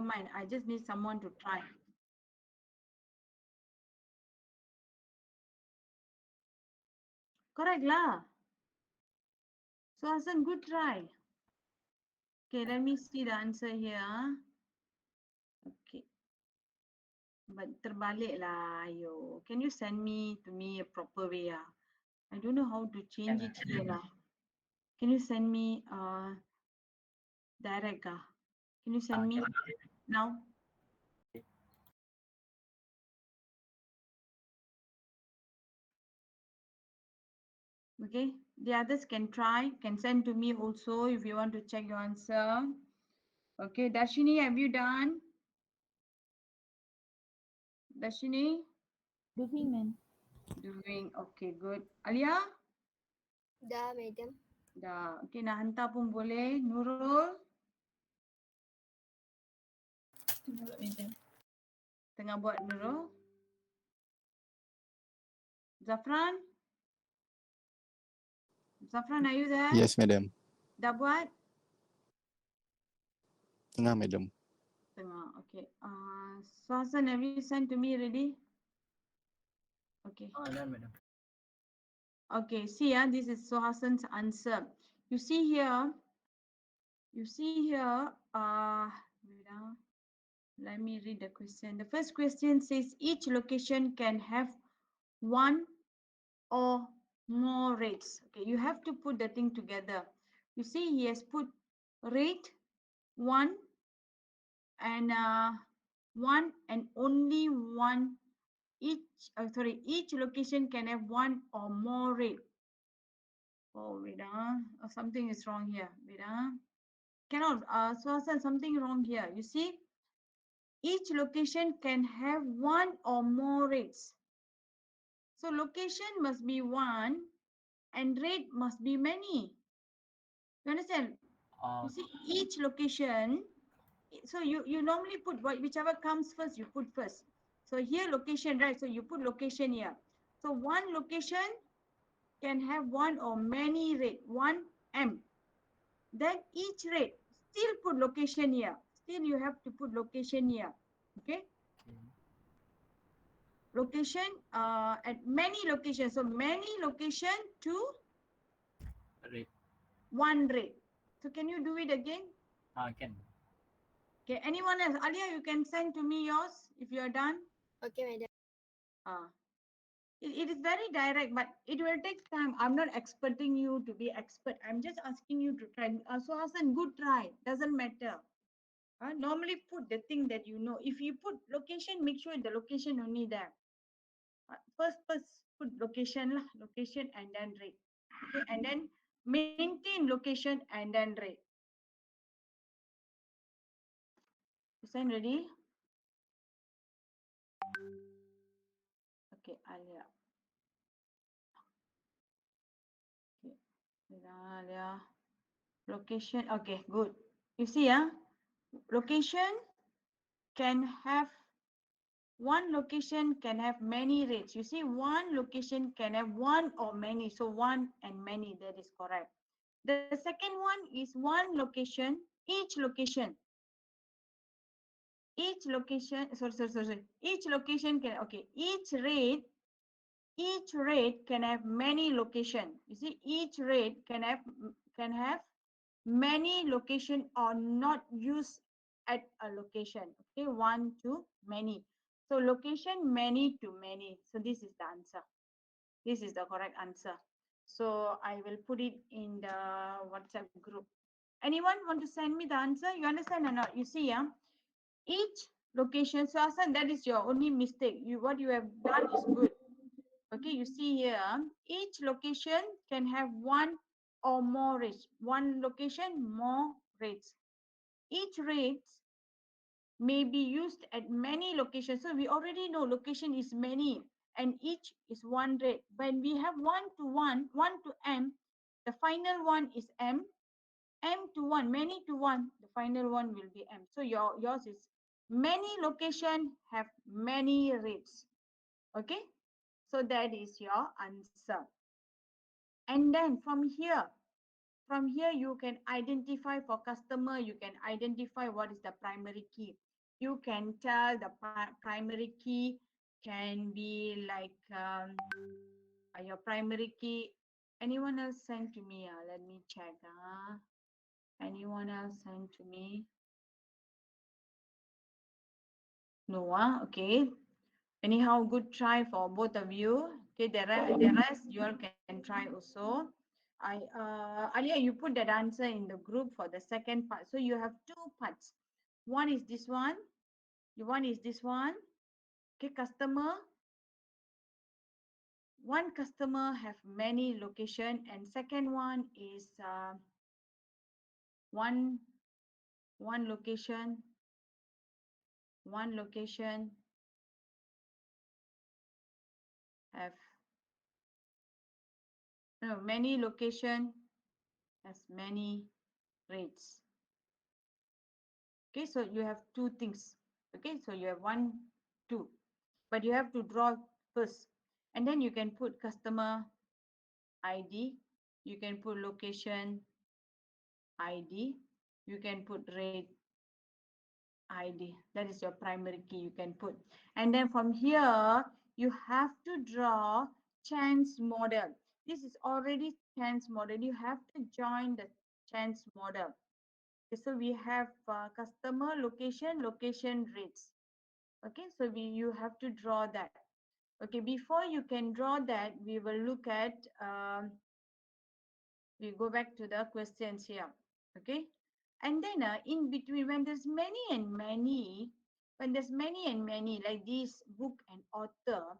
mind. I just need someone to try. Correct lah. So Hassan, good try. Okay, let me see the answer here. Okay. But terbalik lah, ayo. Can you send me to me a proper way? I don't know how to change it here lah. Can you send me direct? Can you send me now? Okay, the others can try, can send to me also if you want to check your answer. Okay, Darshini, have you done? Darshini? Doing, ma'am. Doing, okay, good. Alia? Dah, madam. Dah, okay, nak hantar pun boleh. Nurul? Tengok, madam. Tengah buat Nurul. Zafran? Zafran, are you there? Yes, madam. Dah buat? Tengah, madam. Tengah, okay. So Hassan, have you sent to me already? Okay. Done, madam. Okay, see, this is Hassan's answer. You see here, wait, let me read the question. The first question says each location can have one or more rates. Okay, you have to put the thing together. You see, he has put rate one and only one. Each location can have one or more rate. Oh, wait, something is wrong here. Wait, cannot. So Hassan, something wrong here. You see, each location can have one or more rates. So location must be one and rate must be many. You understand? You see, each location, so you normally put whichever comes first, you put first. So here location, right? So you put location here. So one location can have one or many rate, 1M. Then each rate, still put location here. Still you have to put location here. Okay? Location at many locations. So many location to Rate. one rate. So can you do it again? Can. Okay, anyone else? Alia, you can send to me yours if you are done. Okay, madam. It is very direct, but it will take time. I'm not expecting you to be expert. I'm just asking you to try. So Hassan, good try. Doesn't matter. Normally put the thing that you know. If you put location, make sure the location only there. First put location lah, location and then rate. Okay, and then maintain location and then rate. Hussein ready? Okay, Alia. Yeah. Location. Okay, good. You see, location can have one location can have many rates. You see, one location can have one or many. So one and many, that is correct. The second one is one location, sorry. Each location can, okay, each rate can have many location. You see, each rate can have many location or not used at a location. Okay, one to many. So location many to many. So this is the answer. This is the correct answer. So I will put it in the WhatsApp group. Anyone want to send me the answer? You understand or not? You see, yeah, each location. So Asan, that is your only mistake. What you have done is good. Okay, you see here, each location can have one or more rates. One location, more rates. Each rates may be used at many locations. So we already know location is many and each is one rate. When we have 1 to 1, 1 to m, the final one is m to 1, many to 1, the final one will be m. So yours is many location have many rates. Okay, so that is your answer. And then from here you can identify for customer, you can identify what is the primary key. You can tell the primary key can be like your primary key. Anyone else send to me? Let me check. Anyone else send to me? No, okay. Anyhow, good try for both of you. Okay, the rest you all can try also. Alia, you put that answer in the group for the second part. So you have two parts. One is this one. One is this one. Okay, customer. One customer have many location, and second one is one one location. One location have no many location has many rates. Okay, so you have two things. Okay, so you have 1, 2, but you have to draw first, and then you can put customer ID, you can put location ID, you can put rate ID. That is your primary key you can put. And then from here, you have to draw chance model. This is already chance model. You have to join the chance model. Okay, so we have customer location rates. Okay, so you have to draw that. Okay, before you can draw that, we will look at we go back to the questions here. Okay, and then in between, when there's many and many, like this book and author,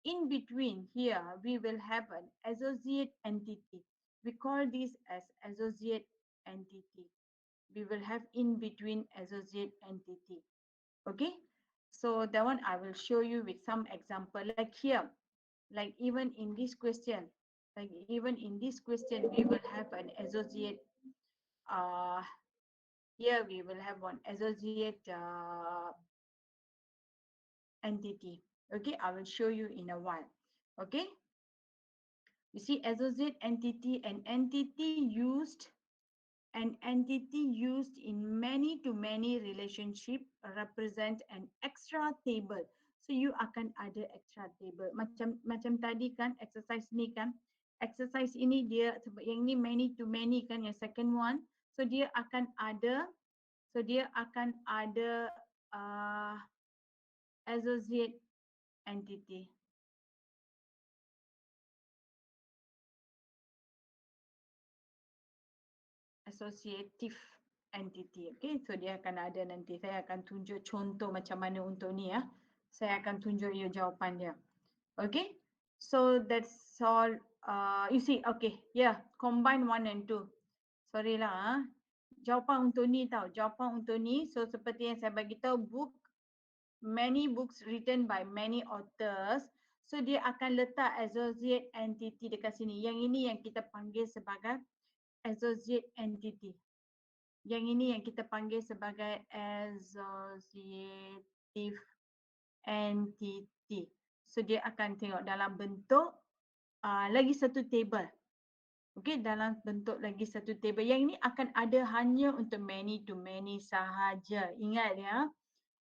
in between here we will have an associate entity. We call this as associate entity. We will have in between associate entity. Okay, so that one I will show you with some example. Like here, like even in this question, we will have an associate. uh Here we will have one associate entity. Okay, I will show you in a while. Okay, you see, associate entity, an entity used in many to many relationship represent an extra table. So you akan ada extra table. Macam tadi kan exercise ni kan. Exercise ini dia sebab yang ni many to many kan yang second one. So dia akan ada uh, associate entity. Associative entity. Okay, so dia akan ada nanti. Saya akan tunjuk contoh macam mana untuk ni ya. Saya akan tunjuk you jawapan dia. Okay, so that's all. You see, okay, yeah, combine 1 and 2. Sorry lah. Jawapan untuk ni tau. Jawapan untuk ni, so seperti yang saya bagi tahu, many books written by many authors. So dia akan letak associate entity dekat sini. Yang ini yang kita panggil sebagai associate entity. Yang ini yang kita panggil sebagai associative entity. So dia akan tengok dalam bentuk lagi satu table. Okey, dalam bentuk lagi satu table. Yang ini akan ada hanya untuk many to many sahaja. Ingat ya.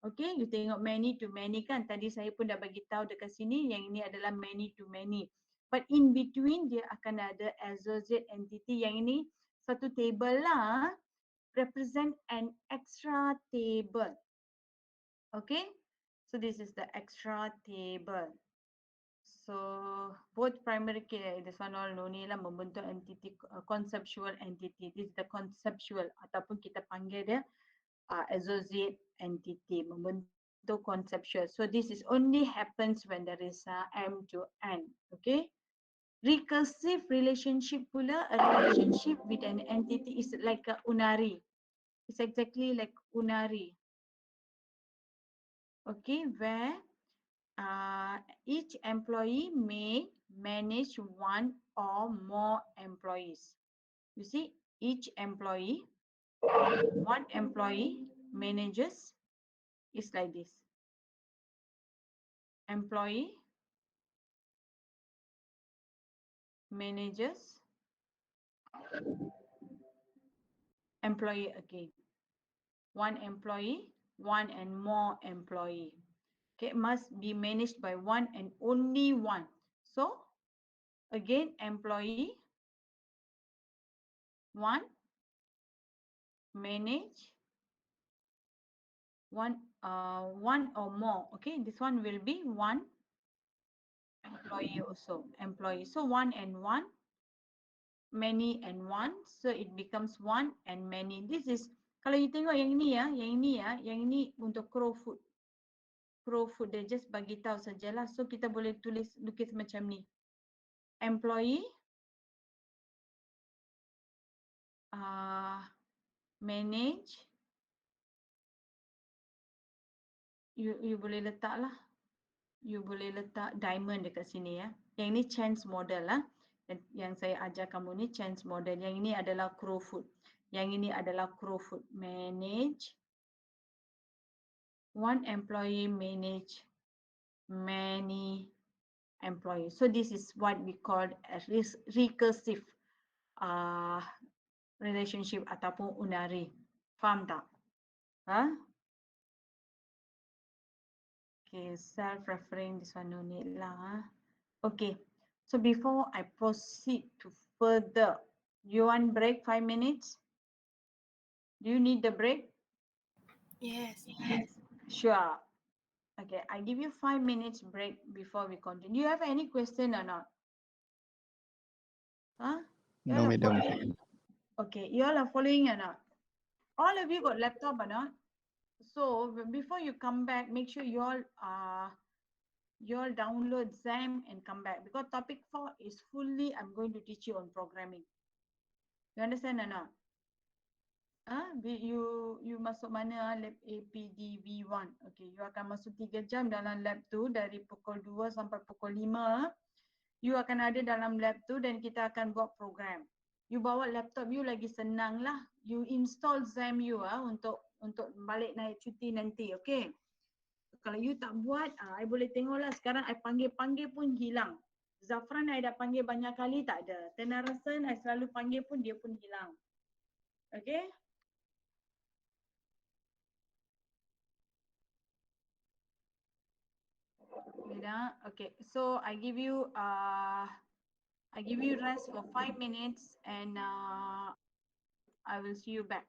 Okey, you tengok many to many kan. Tadi saya pun dah bagi tahu dekat sini yang ini adalah many to many. But in between dia akan ada associate entity. Yang ini satu table lah, represent an extra table. Okay, so this is the extra table. So both primary key, this one all no ni lah membentuk entity, conceptual entity. This is the conceptual ataupun kita panggil dia associate entity, membentuk conceptual. So this is only happens when there is M to N. Okay. Recursive relationship pula, a relationship with an entity is like a unary. It's exactly like unary. Okay, where each employee may manage one or more employees. You see, each employee, one employee manages is like this. Employee manages employee again. One employee, one and more employee. Okay, must be managed by one and only one. So again, employee, one, manage, one or more. Okay, this one will be one employee also. Employee. So one and one, many and one. So it becomes one and many. This is kalau you tengok yang ini ya, yang ini untuk Crowfoot. Crowfoot dia just bagi tahu sajalah. So kita boleh lukis macam ni. Employee, manage, you boleh letak lah. You boleh letak diamond dekat sini ya. Yang ini chance model lah. Yang saya ajar kamu ni chance model. Yang ini adalah Crowfoot. Yang ini adalah Crowfoot. Manage. One employee manage many employees. So this is what we call a recursive relationship ataupun unary. Faham tak? Huh? Okay, self-referring, this one no need lah. Okay, so before I proceed to further, you want break 5 minutes? Do you need the break? Yes. Sure. Okay, I give you 5 minutes break before we continue. Do you have any question or not? Huh? You No, all are madam. following? Okay, you all are following or not? All of you got laptop or not? So before you come back, make sure you all download XAM and come back because topic 4 is fully I'm going to teach you on programming. You understand or not? You masuk mana lab APDV1. Okay, you akan masuk 3 jam dalam lab tu dari pukul 2 sampai pukul 5. You akan ada dalam lab tu dan kita akan buat program. You bawa laptop you lagi senang lah. You install XAM you untuk balik naik cuti nanti, okay? Kalau you tak buat, I boleh tengok lah sekarang I panggil-panggil pun hilang. Zafran I dah panggil banyak kali tak ada. Tenarasan I selalu panggil pun dia pun hilang. Okay? Okay, so I give you rest for 5 minutes and I will see you back.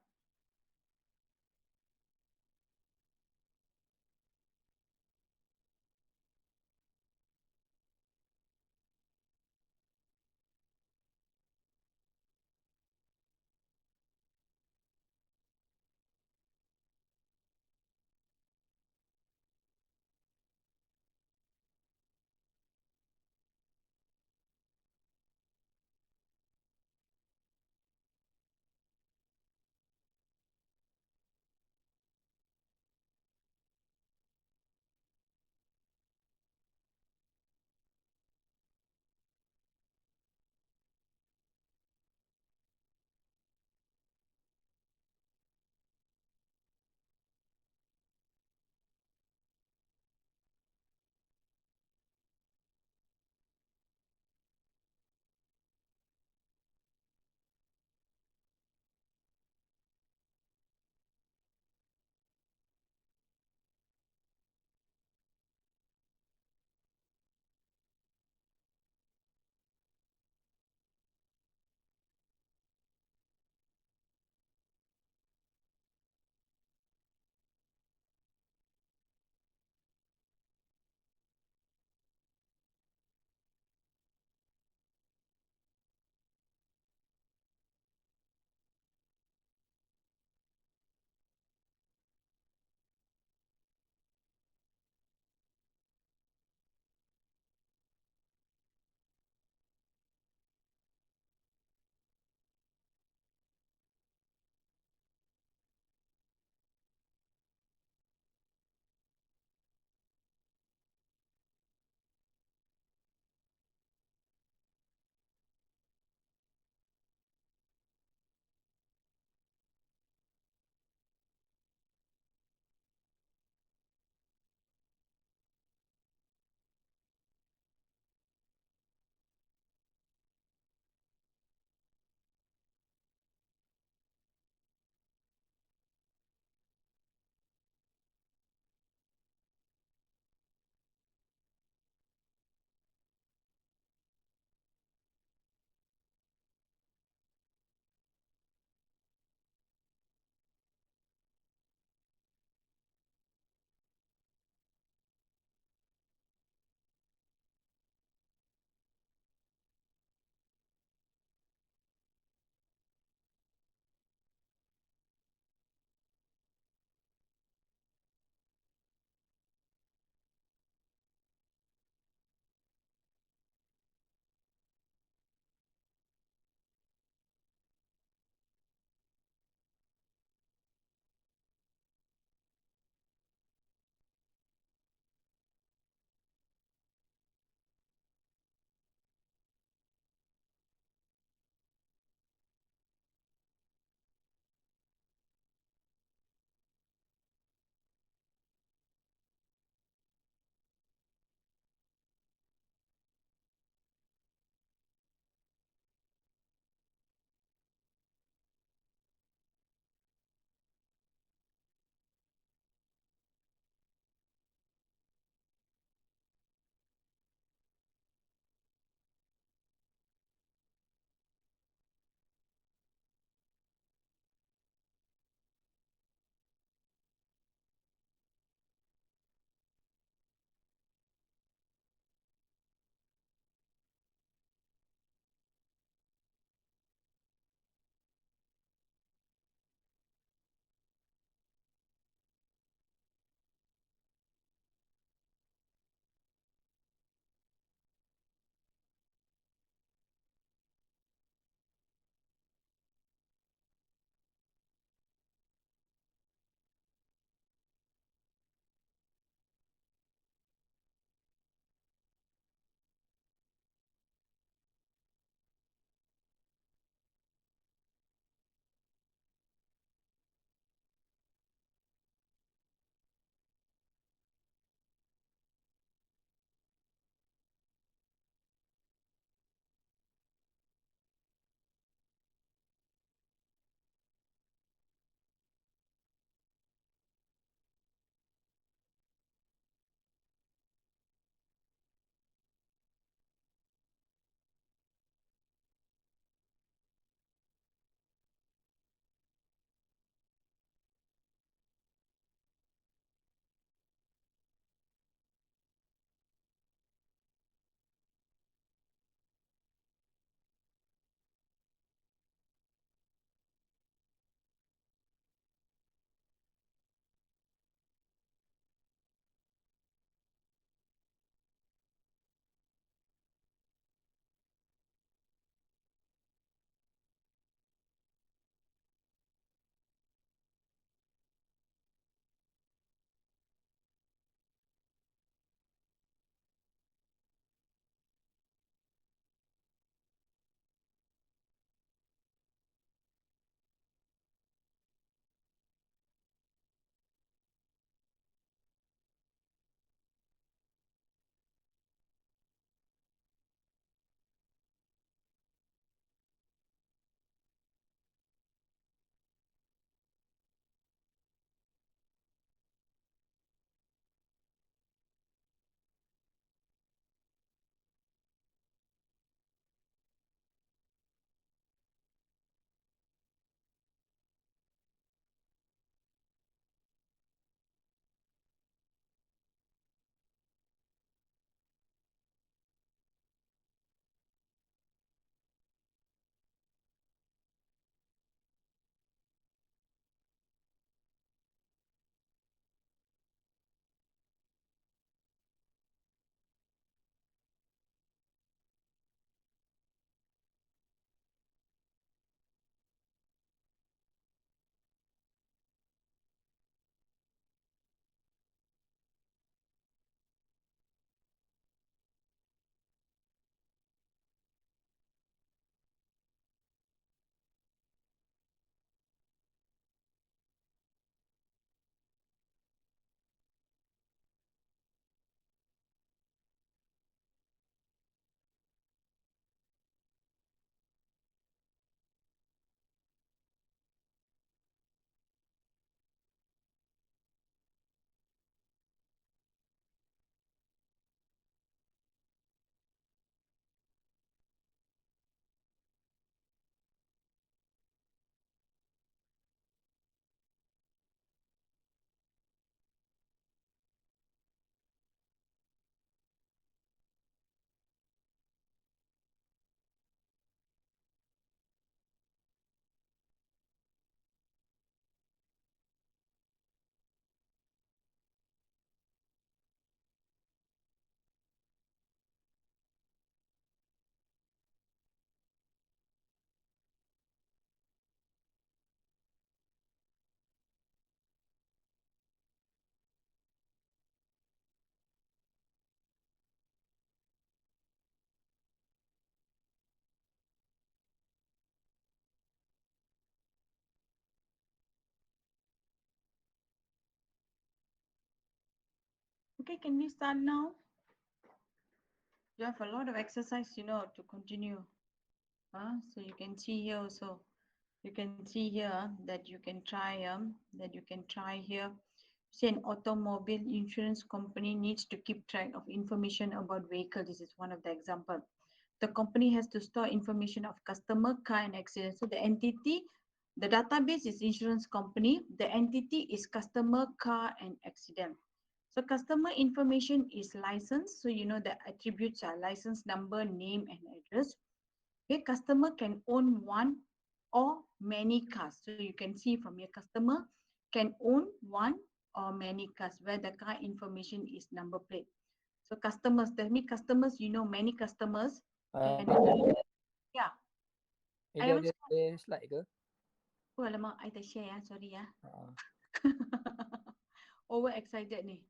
Okay, can we start now? You have a lot of exercise, to continue. So you can see here also. You can see here that you can try here. Say an automobile insurance company needs to keep track of information about vehicle. This is one of the example. The company has to store information of customer, car, and accident. So the entity, the database is insurance company. The entity is customer, car, and accident. So customer information is license. So the attributes are license number, name, and address. Okay, customer can own one or many cars. So you can see from your customer can own one or many cars where the car information is number plate. So customers, that means customers, many customers can, yeah. I Dia haven't ada start. slide ke? Oh, alamak, I tak share ya, sorry ya. Ha. Over excited ni.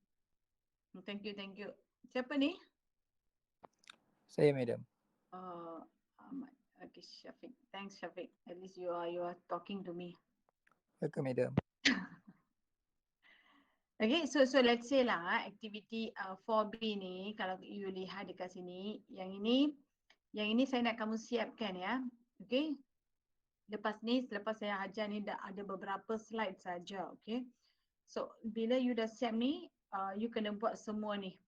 Thank you, thank you. Siapa ni? Saya madam. Ahmad. Okay, Shafiq. Thanks, Shafiq. At least you are talking to me. Welcome madam. Okay, so let's say lah activity 4B ni kalau you lihat dekat sini, yang ini saya nak kamu siapkan ya. Okay. Selepas saya ajar ni dah ada beberapa slide saja, okay. So bila you dah siap ni, you kena buat semua ni.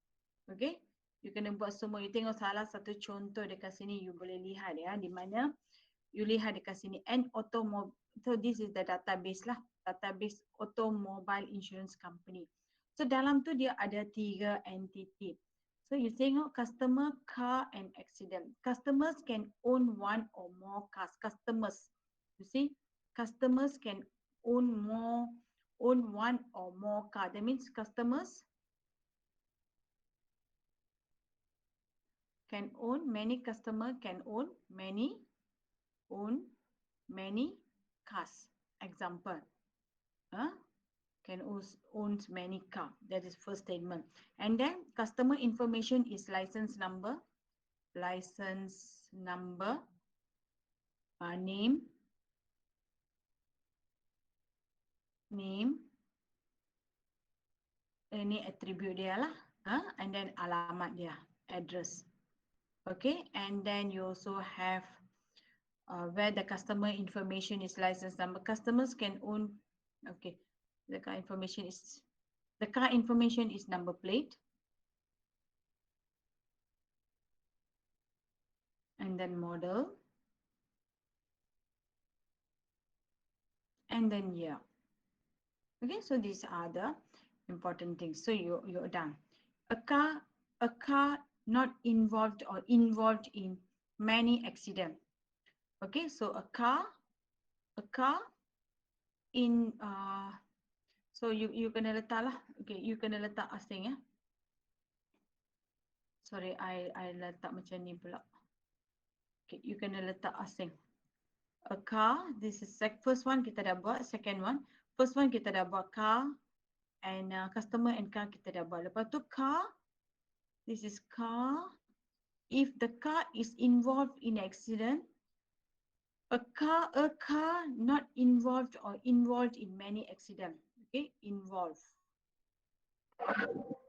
Okay? You kena buat semua. You tengok salah satu contoh dekat sini you boleh lihat ya, di mana you lihat dekat sini and automobile. So this is the database lah, database automobile insurance company. So dalam tu dia ada 3 entity. So you tengok customer, car and accident. Customers can own one or more cars. Customers, you see, customers can own one or more car. That means customers can own, many customer can own many cars. Example, can owns many car. That is first statement. And then customer information is license number, name, ini attribute dia lah, and then alamat dia, address. Okay, and then you also have where the customer information is license number. Customers can own, okay, the car information is number plate, and then model, and then year. Okay, so these are the important things. So you're done. A car not involved or involved in many accident. Okay, so a car in so you kena letak lah. Okay, you kena letak asing ya. Sorry, I letak macam ni pula. Okay, you kena letak asing. A car, this is first one kita dah buat, second one. First one kita dah buat car and customer and car kita dah buat. Lepas tu car, this is car. If the car is involved in accident, a car not involved or involved in many accident. Okay, involved.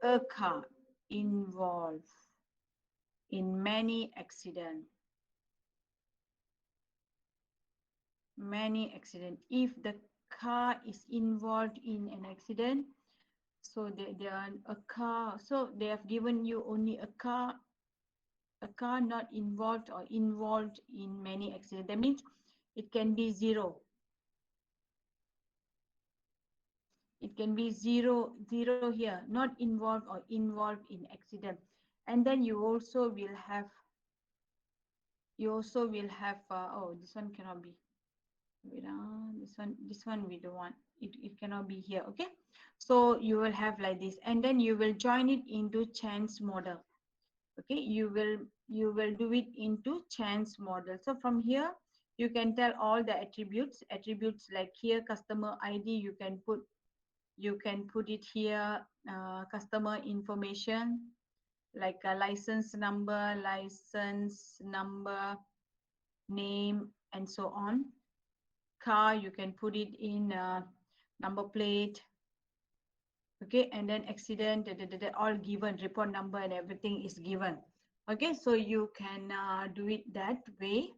A car involved in many accident. Many accident. If the car is involved in an accident, so they are a car. So they have given you only a car not involved or involved in many accidents. That means it can be zero. It can be zero here, not involved or involved in accident. And then you also will have, oh, this one cannot be. Wait, this one we don't want. It cannot be here, okay? So you will have like this, and then you will join it into chance model. Okay, you will do it into chance model. So from here you can tell all the attributes like here customer ID, you can put it here, customer information like a license number, name, and so on. Car, you can put it in number plate, Okay, and then accident, all given, report number and everything is given. Okay, so you can do it that way.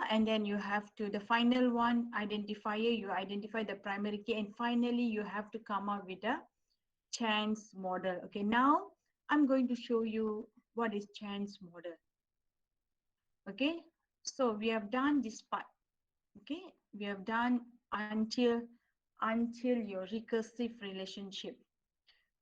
And then you have to, the final one, identifier, you identify the primary key, and finally you have to come up with a chance model. Okay, now I'm going to show you what is chance model. Okay, so we have done this part. Okay, we have done until your recursive relationship.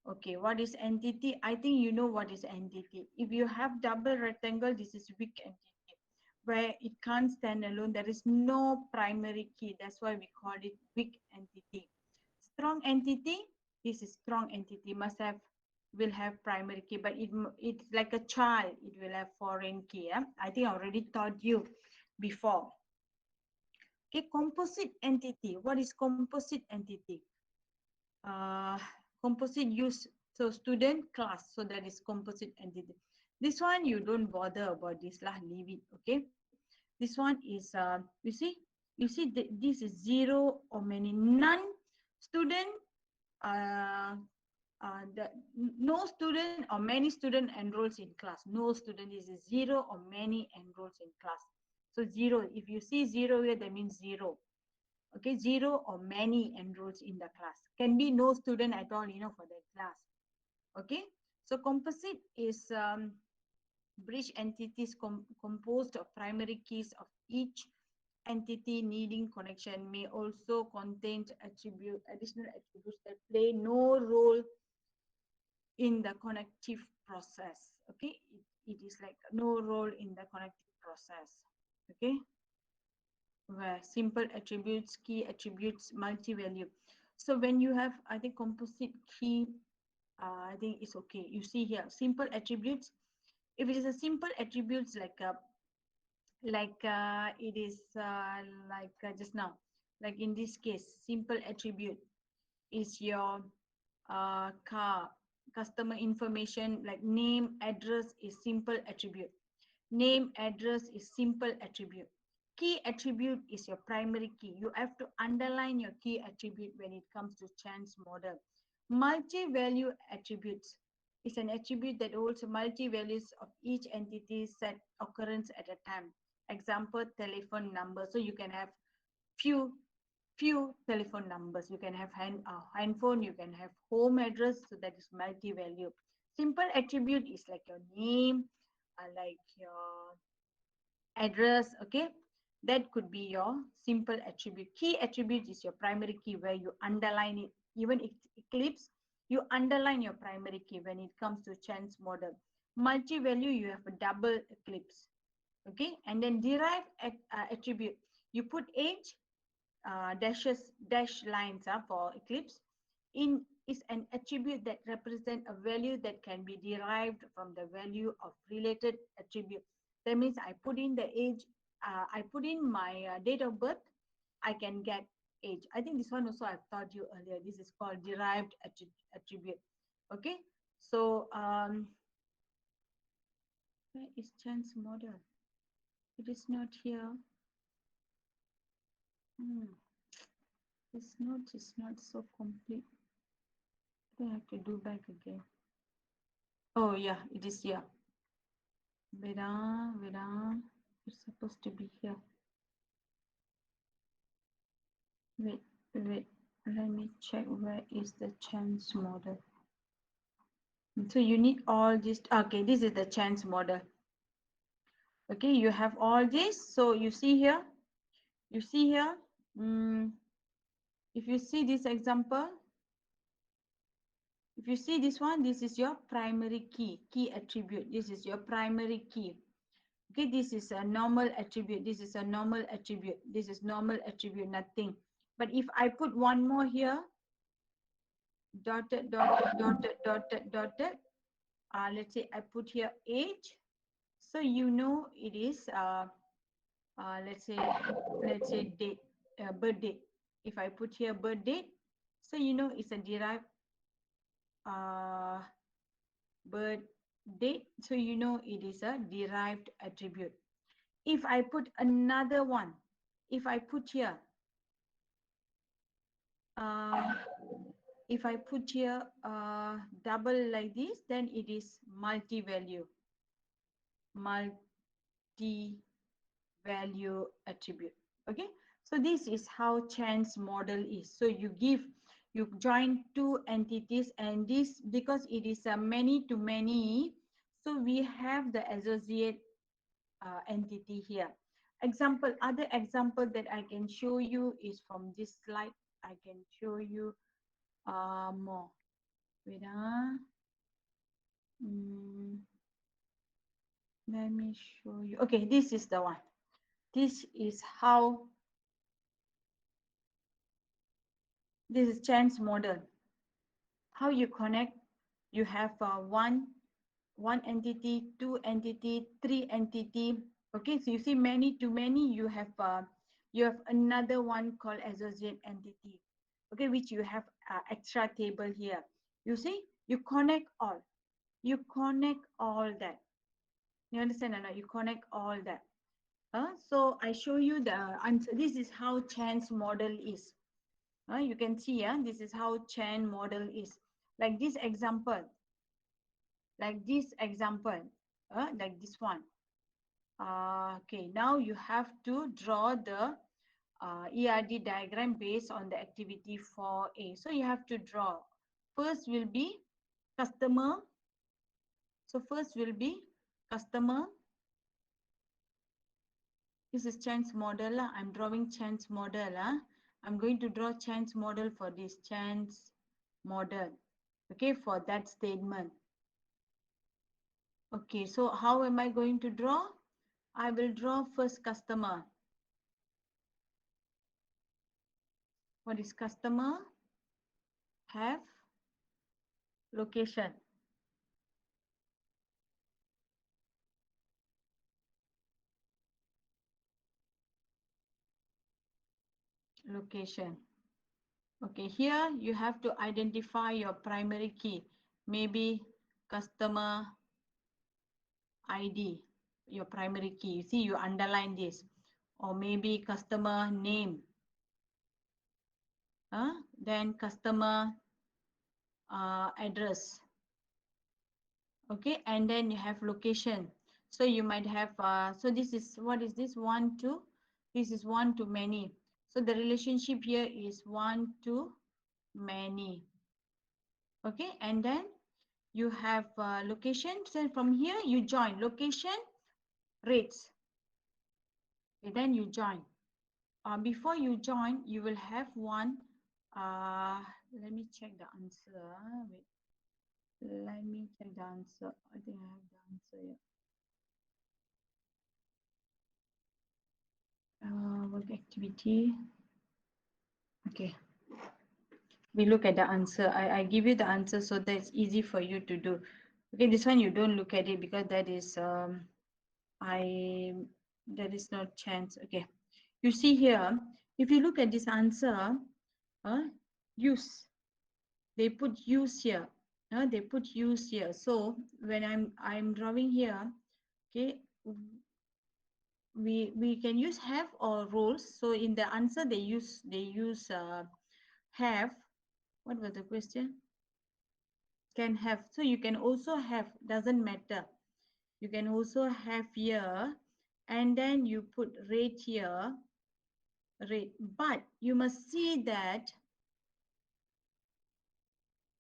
Okay, what is entity? I think you know what is entity. If you have double rectangle, this is weak entity, where it can't stand alone. There is no primary key. That's why we call it weak entity. Strong entity, this is strong entity, will have primary key, but it's like a child, it will have foreign key. Yeah? I think I already taught you before. Okay, composite entity. What is composite entity? uh, Composite use, so student class, so that is composite entity. This one you don't bother about this lah, leave it. Okay, this one is this is zero or many, none student, uh, no student or many student enrolls in class. No student, this is zero or many enrolls in class. So zero, if you see zero here, that means zero. Okay, zero or many enrolls in the class. Can be no student at all, for that class. Okay, so composite is bridge entities composed of primary keys of each entity needing connection, may also contain additional attributes that play no role in the connective process. Okay, it is like no role in the connective process. Okay, where simple attributes, key attributes, multi-value. So when you have, I think, composite key, I think it's okay. You see here, simple attributes. If it is a simple attributes it is just now, like in this case, simple attribute is your car, customer information, like name, address is simple attribute. Name, address is simple attribute. Key attribute is your primary key. You have to underline your key attribute when it comes to chance model. Multi-value attributes is an attribute that holds multi-values of each entity set occurrence at a time. Example, telephone number. So you can have few telephone numbers. You can have handphone, you can have home address, so that is multi-value. Simple attribute is like your name, like your address. Okay, that could be your simple attribute. Key attribute is your primary key, where you underline it. Even if Eclipse, you underline your primary key when it comes to chance model. Multi-value, you have a double Eclipse. Okay, and then derived attribute, you put age, dash lines for Eclipse. In is an attribute that represent a value that can be derived from the value of related attribute. That means I put in the age, I put in my date of birth, I can get age. I think this one also I've taught you earlier. This is called derived attribute. Okay, so where is chance model? It is not here. This note is not so complete. I have to do back again. Oh yeah, it is here. Vera, it's supposed to be here. Wait, let me check where is the chance model. So you need all this. Okay, this is the chance model. Okay, you have all this. So you see here, if you see this example, if you see this one, this is your primary key attribute. This is your primary key. Okay, this is a normal attribute. This is a normal attribute. This is normal attribute, nothing. But if I put one more here, dotted, let's say I put here age. So you know it is, let's say date, birth date. If I put here birth date, so you know it's a derived birth date. So you know it is a derived attribute. If I put another one, if I put here, If I put here double like this, then it is multi-value attribute. Okay, so this is how chance model is. So you join two entities, and this, because it is a many to many, so we have the associate entity here. Other example that I can show you is from this slide. I can show you more. Wait, let me show you. Okay, this is the one. This is how, this is chance model. How you connect, you have one entity, two entity, three entity. Okay, so you see many to many, you have another one called associate entity. Okay, which you have extra table here. You see, you connect all that. You understand or not? You connect all that. So I show you the answer. This is how chance model is. You can see, this is how chance model is. Like this example, like this one. Okay, now you have to draw the ERD diagram based on the activity 4A. So you have to draw. First will be customer. So first will be customer. This is chance model. I'm drawing chance model. I'm going to draw chance model for this chance model. Okay, for that statement. Okay, so how am I going to draw? I will draw first customer. What is customer? Have location. Location. Okay, here you have to identify your primary key. Maybe customer ID, your primary key. You see, you underline this. Or maybe customer name. Then customer address. Okay, and then you have location. So you might have, so this is, what is this? 1 to, this is 1 to many. So the relationship here is 1 to many. Okay, and then you have location. So from here you join location, rates. Okay, then you join. Before you join, you will have one. Let me check the answer. Wait. Let me check the answer. I think I have the answer here. Work activity. Okay. We look at the answer. I give you the answer so that it's easy for you to do. Okay, this one you don't look at it because that is that is not chance. Okay. You see here, if you look at this answer, use. They put use here. They put use here. So when I'm drawing here, okay, we can use have or roles. So in the answer they use have. What was the question? Can have. So you can also have, doesn't matter. You can also have here, and then you put rate here, rate. But you must see that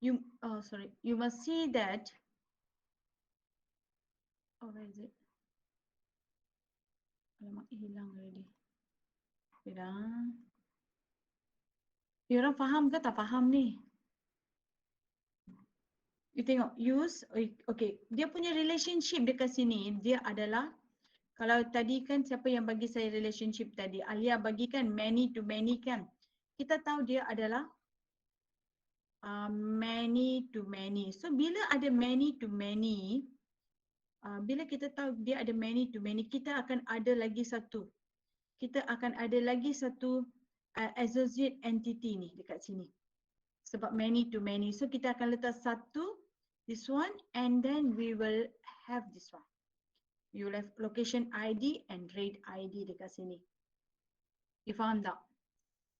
you must see that, oh, where is it? Alamak, hilang already. Diorang faham ke tak faham ni? You tengok, use, okay. Dia punya relationship dekat sini, dia adalah, kalau tadi kan siapa yang bagi saya relationship tadi? Alia bagikan many to many kan? Kita tahu dia adalah many to many. So bila ada many to many, bila kita tahu dia ada many to many, kita akan ada lagi satu. Kita akan ada lagi satu associate entity ni dekat sini. Sebab many to many. So kita akan letak satu, this one, and then we will have this one. You will have location ID and rate ID dekat sini. You faham tak?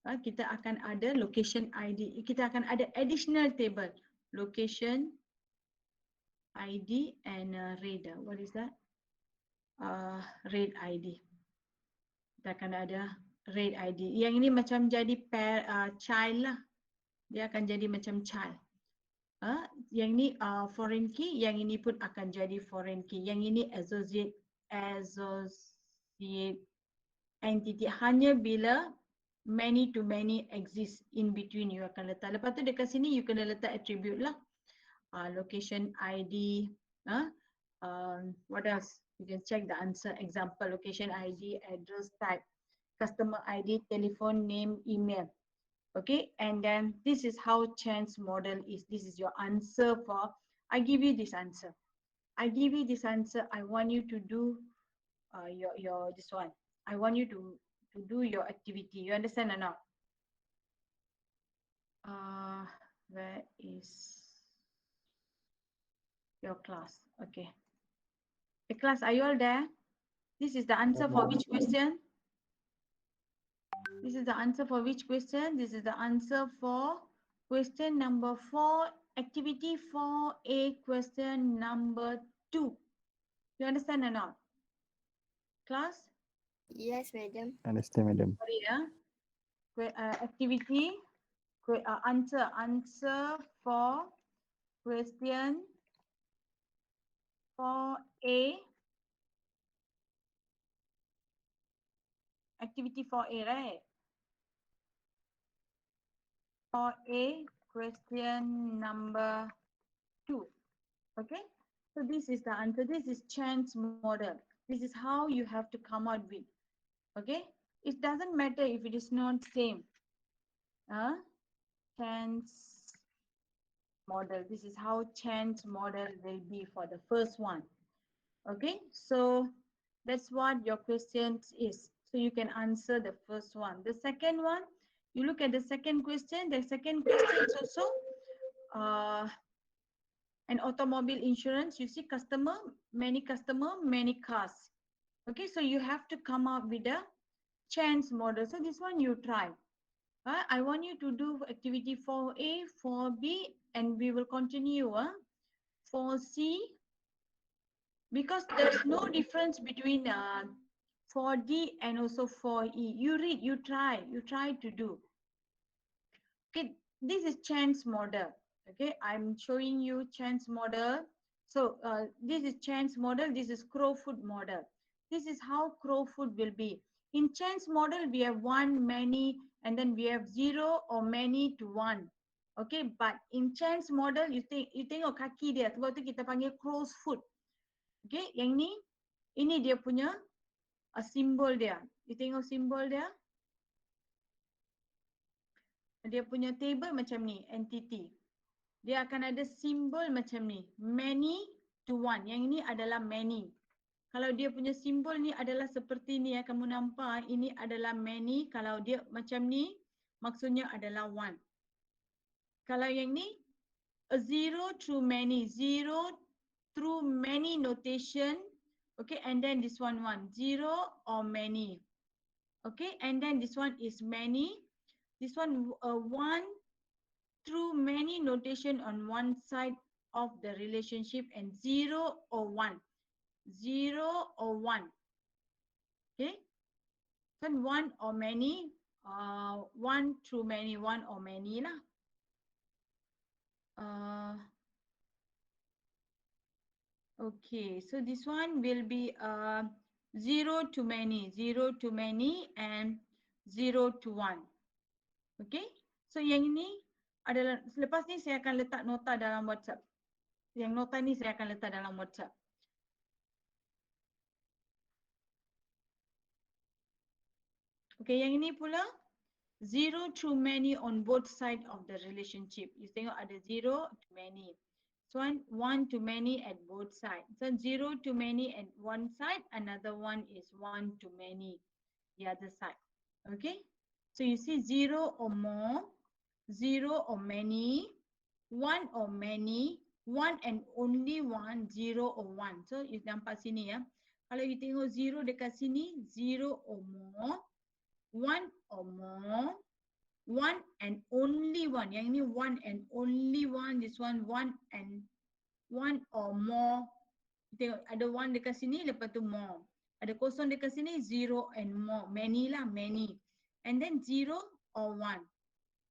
kita akan ada location ID. Kita akan ada additional table. Location ID and rate. What is that? Rate ID. Kita akan ada rate ID. Yang ini macam jadi child lah. Dia akan jadi macam child. Yang ini foreign key, yang ini pun akan jadi foreign key. Yang ini associate entity. Hanya bila many to many exist in between you akan letak. Lepas tu dekat sini you kena letak attribute lah. Location ID. What else? You can check the answer. Example, location ID, address type, customer ID, telephone name, email. Okay, and then this is how chance model is. This is your answer for, I give you this answer. I give you this answer. I want you to do your this one. I want you to do your activity. You understand or not? Where is your class? Okay. The class, are you all there? This is the answer for which question? This is the answer for which question? This is the answer for question number 4, activity 4A, question number 2. You understand or not? Class? Yes, madam. Understand, madam. Sorry, activity, answer for question 4A. Activity 4A, right? 4A, question number 2. Okay, so this is the answer. This is chance model. This is how you have to come out with. Okay, it doesn't matter if it is not same. Chance model. This is how chance model will be for the first one. Okay, so that's what your question is. So you can answer the first one. The second one, you look at the second question. The second question is also an automobile insurance. You see customer, many cars. Okay, so you have to come up with a chance model. So this one you try. I want you to do activity 4A, 4B, and we will continue 4C, because there's no difference between 4D and also 4E. You read, you try to do. Okay, this is chance model. Okay, I'm showing you chance model. So this is chance model, this is Crowfoot model. This is how Crowfoot will be. In chance model, we have one, many, and then we have zero or many to one. Okay, but in chance model, you tengok kaki dia, sebab tu kita panggil crow's foot. Okay, yang ni, ini dia punya simbol dia. You tengok simbol dia. Dia punya table macam ni, entity. Dia akan ada simbol macam ni, many to one. Yang ini adalah many. Kalau dia punya simbol ni adalah seperti ni ya, kamu nampak ini adalah many. Kalau dia macam ni, maksudnya adalah one. Kalau yang ni, a zero through many, zero through many notation. Okay, and then this one, zero or many. Okay, and then this one is many. This one, one through many notation on one side of the relationship, and zero or one. Zero or one. Okay, then one or many, one through many, one or many lah. Okay, so this one will be zero to many, and zero to one. Okay, so yang ini adalah, selepas ni saya akan letak nota dalam WhatsApp. Yang nota ni saya akan letak dalam WhatsApp. Okay, yang ini pula zero to many on both side of the relationship. You tengok ada zero to many. So one to many at both sides. So zero to many at one side, another one is one to many the other side. Okay, so you see zero or more, zero or many, one or many, one and only one, zero or one. So you nampak sini ya. Kalau you tengok zero dekat sini, zero or more, one or more, one and only one. Yang ini one and only one. This one and one or more. Tengok ada one dekat sini, lepas tu more. Ada kosong dekat sini, zero and more. Many lah, many. And then zero or one.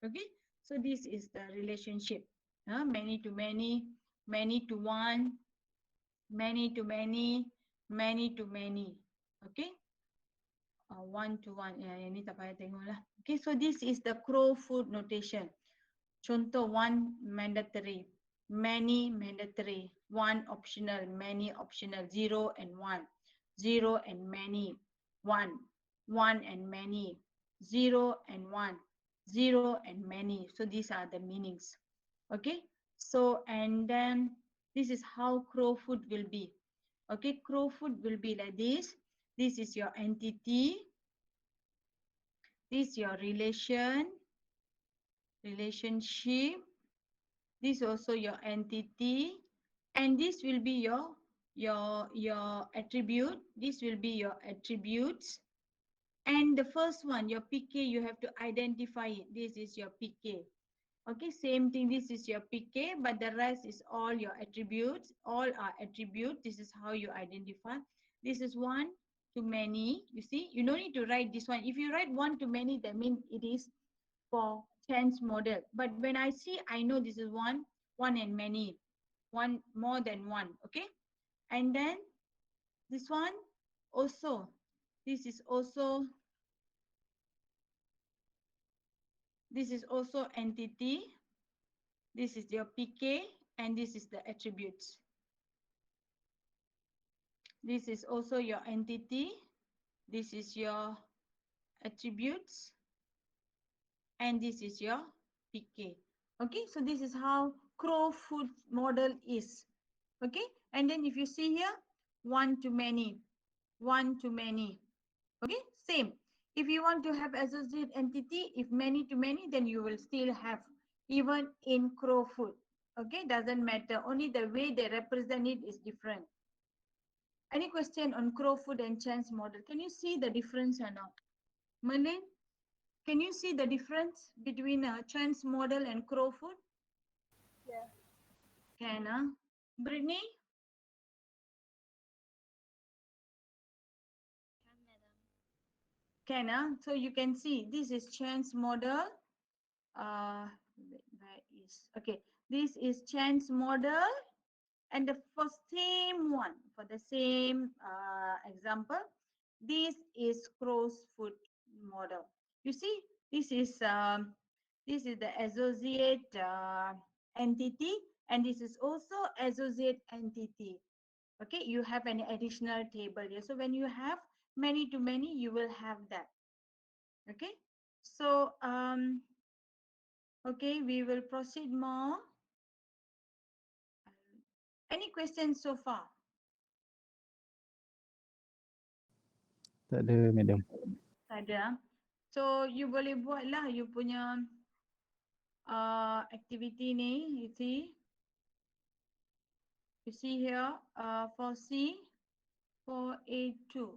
Okay, so this is the relationship. Many to many, many to one, many to many, many to many. Okay, one to one. Yang ni tak payah tengok lah. Okay, so this is the Crowfoot notation. Contoh one mandatory, many mandatory, one optional, many optional, zero and one, zero and many, one and many, zero and one, zero and many. So these are the meanings. Okay, so and then this is how Crowfoot will be. Okay, Crowfoot will be like this. This is your entity. This is your relationship. This also your entity, and this will be your attribute. This will be your attributes. And the first one, your PK, you have to identify it. This is your PK. Okay, same thing. This is your PK, but the rest is all your attributes. All are attributes. This is how you identify. This is one to many. You see, you don't need to write this one. If you write one to many, that means it is for chance model. But when I see, I know this is one and many, one more than one. Okay, and then this one also, this is also entity. This is your PK, and this is the attributes. This is also your entity. This is your attributes, and this is your PK. Okay, so this is how Crowfoot model is. Okay, and then if you see here, one to many, one to many. Okay, same. If you want to have associate entity, if many to many, then you will still have, even in Crowfoot. Okay, doesn't matter. Only the way they represent it is different. Any question on Crowfoot and chance model? Can you see the difference or not? Merlin, can you see the difference between a chance model and Crowfoot? Yeah. Can, Brittany? Can, so you can see this is chance model. Where is, okay, this is chance model, and the for same one, for the same example, this is Crowfoot model. You see, this is the associate entity, and this is also associate entity. Okay, you have an additional table here. So when you have many to many, you will have that. Okay, so okay, we will proceed more. Any questions so far? Tak ada, madam. Tak ada. So you boleh buat lah you punya activity ni. You see here for C, for A2.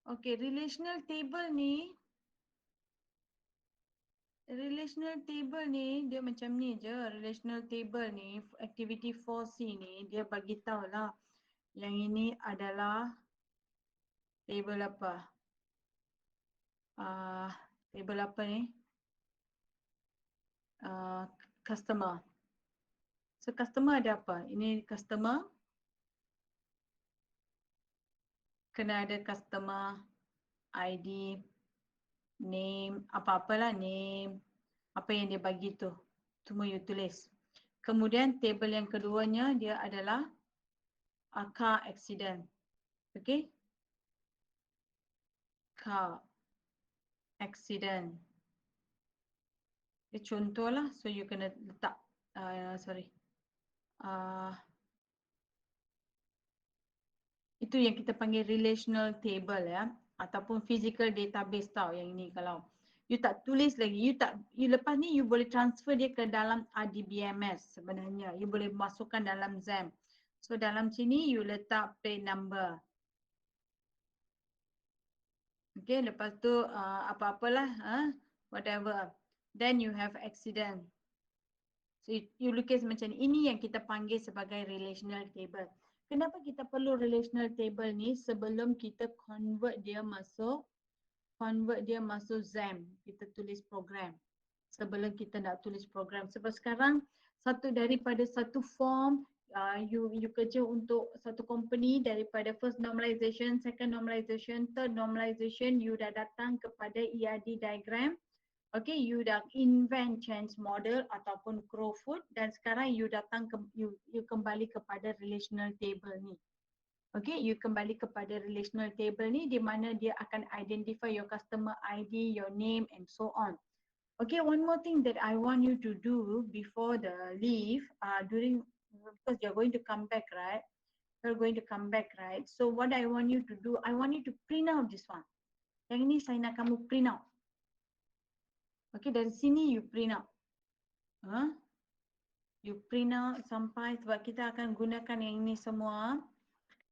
Okay, relational table ni dia macam ni je. Relational table ni, activity 4C ni, dia bagi tahu lah yang ini adalah table apa? Table apa ni? Customer. So customer ada apa? Ini customer. Kena ada customer ID, name, apa-apalah name, apa yang dia bagi tu, semua you tulis. Kemudian table yang keduanya dia adalah car accident. Okay, car accident. Dia contoh lah, so you kena letak itu yang kita panggil relational table ya, ataupun physical database tau yang ini. Kalau you tak tulis lagi, you lepas ni you boleh transfer dia ke dalam RDBMS sebenarnya. You boleh masukkan dalam XAMPP. So dalam sini you letak plate number. Okay, lepas tu apa-apalah, whatever. Then you have accident. So you lukis macam ni. Ini yang kita panggil sebagai relational table. Kenapa kita perlu relational table ni sebelum kita convert dia masuk XAMPP. Kita tulis program. Sebelum kita nak tulis program. Sebab sekarang daripada satu form you kerja untuk satu company, daripada first normalization, second normalization, third normalization, you dah datang kepada ERD diagram. Okay, you dah invent change model ataupun Crowfoot, dan sekarang you datang you kembali kepada relational table ni. Okay, you kembali kepada relational table ni di mana dia akan identify your customer ID, your name and so on. Okay, one more thing that I want you to do before the leave, because you're going to come back, right? You're going to come back, right? So what I want you to do, I want you to print out this one. Yang ini saya nak kamu print out. Okay, dari sini you print out. You print out sampai, sebab kita akan gunakan yang ini semua.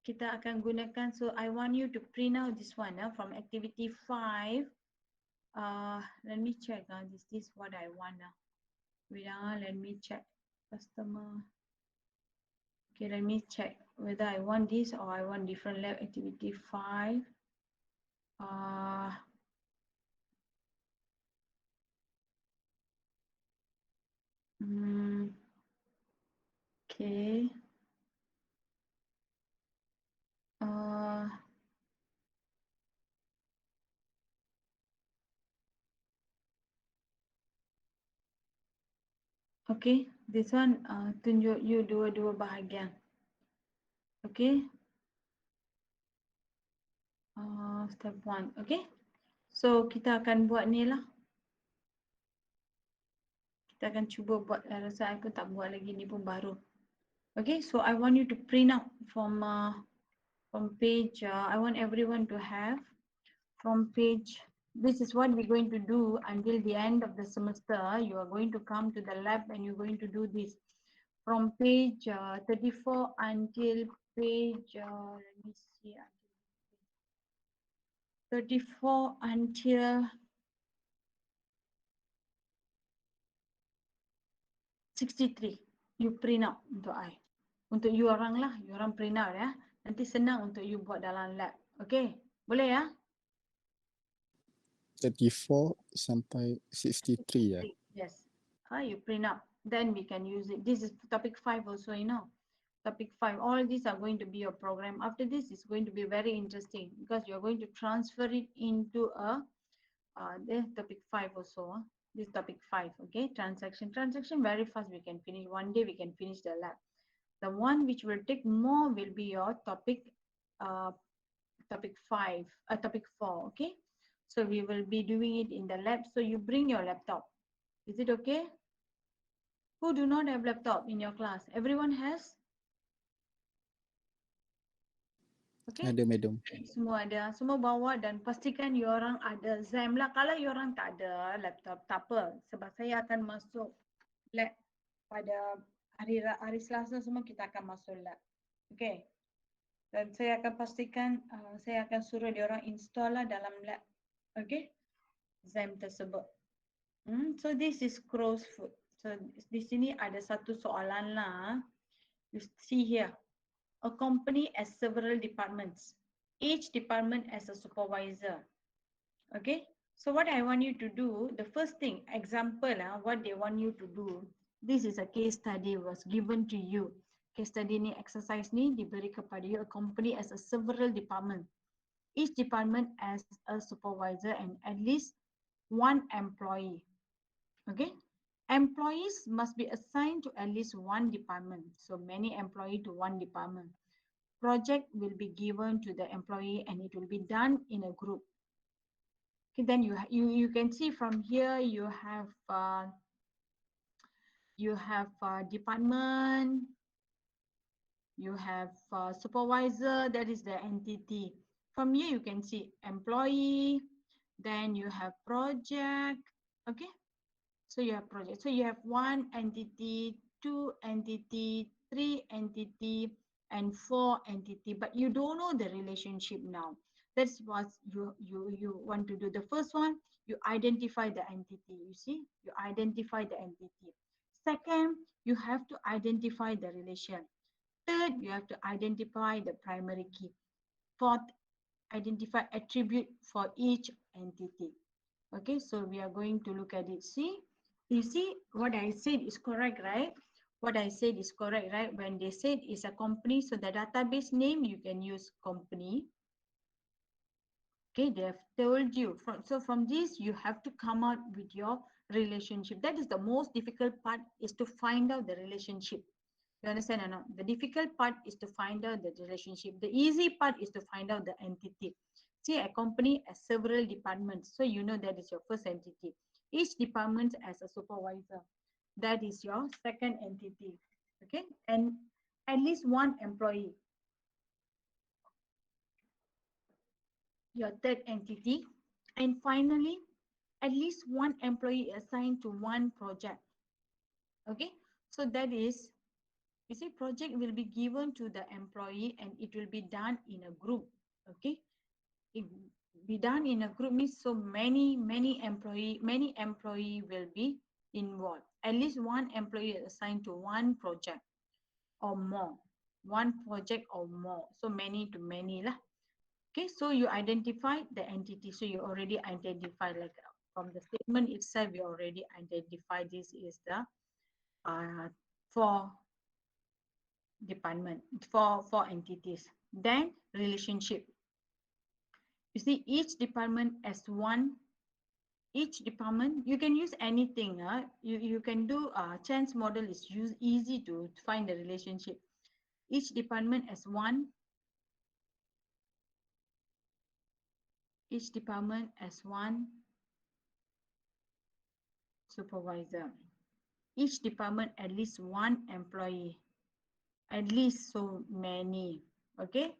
Kita akan gunakan, so I want you to print out this one from activity 5. Let me check. This is what I want. Wait, let me check. Customer. Okay, let me check whether I want this or I want different lab. Activity 5. Okay. Okay, this one tunjuk you dua-dua bahagian. Okay. Step 1. Okay. So kita akan buat ni lah. Kita akan cuba buat, rasa aku tak buat lagi, ni pun baru. Okay, so I want you to print out from page, I want everyone to have from page, this is what we're going to do until the end of the semester. You are going to come to the lab and you're going to do this. From page 34 until page, let me see, 34 until 63, you print out untuk I. Untuk you orang lah, you orang print out ya. Nanti senang untuk you buat dalam lab. Okay, boleh ya? 34 sampai 63 ya. Yes. You print out. Then we can use it. This is topic 5 also, you know. Topic 5. All these are going to be your program. After this, it's going to be very interesting because you're going to transfer it into a topic 5 also. This topic 5, okay? Transaction very fast we can finish. One day we can finish the lab. The one which will take more will be your topic 5, topic 4, okay? So we will be doing it in the lab. So you bring your laptop. Is it okay? Who do not have laptop in your class? Everyone has? Okay? Ada madam. Semua ada. Semua bawa dan pastikan you orang ada ZAM lah. Kalau you orang tak ada laptop, tak apa. Sebab saya akan masuk lab pada hari Selasa semua kita akan masuk lab. Okay? Dan saya akan pastikan, saya akan suruh dia orang install lah dalam lab. Okay? ZAM tersebut. So this is Crowfoot. So di sini ada satu soalan lah. You see here. A company has several departments. Each department has a supervisor. Okay? So what I want you to do, the first thing, example, what they want you to do. This is a case study was given to you. Case study ni, exercise ni diberi kepada you. A company has a several department. Each department has a supervisor and at least one employee. Okay? Employees must be assigned to at least one department. So many employees to one department. Project will be given to the employee and it will be done in a group. Okay, then you can see from here you have department, you have supervisor, that is the entity. From here you can see employee, then you have project. Okay. So you have project. So you have one entity, two entity, three entity, and four entity. But you don't know the relationship now. That's what you want to do. The first one, you identify the entity. You see, you identify the entity. Second, you have to identify the relation. Third, you have to identify the primary key. Fourth, identify attribute for each entity. Okay, so we are going to look at it. See, you see what I said is correct, right? What I said is correct, right? When they said it's a company, so the database name, you can use company. Okay, they have told you. So from this, you have to come out with your relationship. That is the most difficult part, is to find out the relationship. You understand or not? The difficult part is to find out the relationship. The easy part is to find out the entity. See, a company has several departments. So you know that is your first entity. Each department has a supervisor. That is your second entity. Okay, and at least one employee. Your third entity. And finally, at least one employee assigned to one project. Okay, so that is, you see, project will be given to the employee and it will be done in a group. Okay, it be done in a group means so many employee will be involved. At least one employee assigned to one project or more. One project or more. So many to many lah. Okay, so you identify the entity. So you already identify, like from the statement itself, you already identify this is the four department, four entities. Then relationship. You see, each department as one. Each department, you can use anything. You can do chance model is easy to find the relationship. Each department as one. Each department as one supervisor. Each department at least one employee. At least so many. Okay.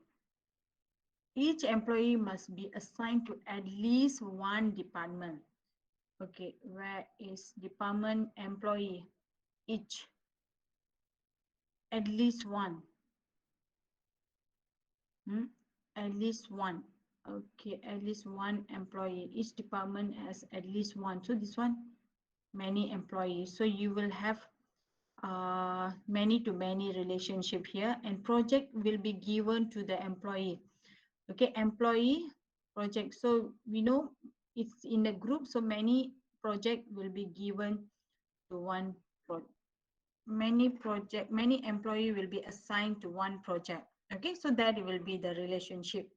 Each employee must be assigned to at least one department. Okay, where is department employee? Each. At least one. At least one. Okay, at least one employee. Each department has at least one. So this one, many employees. So you will have many to many relationship here, and project will be given to the employee. Okay, employee project. So we know it's in a group, so many project will be given to one project. Many employee will be assigned to one project. Okay, so that will be the relationship.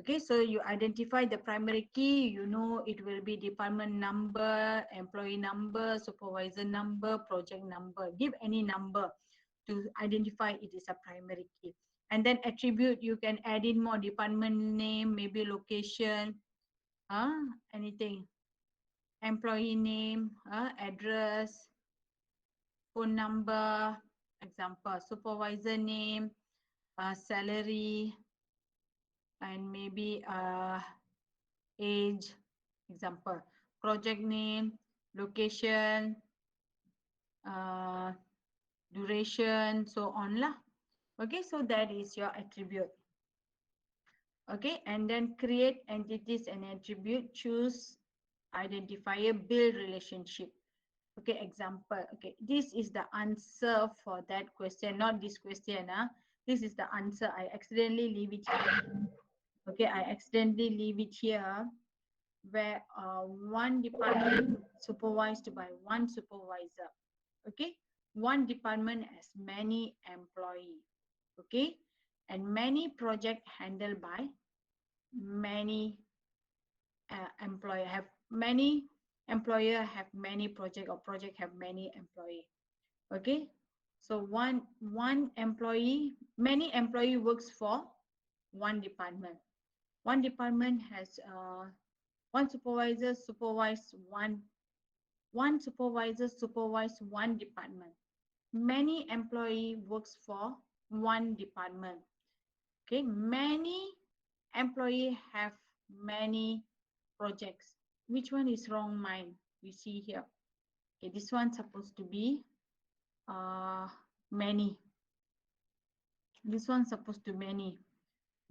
Okay, so you identify the primary key, you know it will be department number, employee number, supervisor number, project number. Give any number to identify it is a primary key. And then attribute, you can add in more department name, maybe location, anything. Employee name, address, phone number, example, supervisor name, salary, and maybe age, example, project name, location, duration, so on lah. Okay, so that is your attribute. Okay, and then create entities and attribute, choose identifier, build relationship. Okay, example. Okay, this is the answer for that question, not this question. This is the answer. I accidentally leave it here. Okay, I accidentally leave it here, where one department supervised by one supervisor. Okay, one department has many employees. Okay, and many project handled by many employer, have many employer, have many project, or project have many employee. Okay, so one employee, many employee works for one department. One department has one supervisor supervise one supervisor supervise one department. Many employee works for one department. Okay, many employee have many projects. Which one is wrong, mine? You see here. Okay, this one's supposed to be many. This one's supposed to many.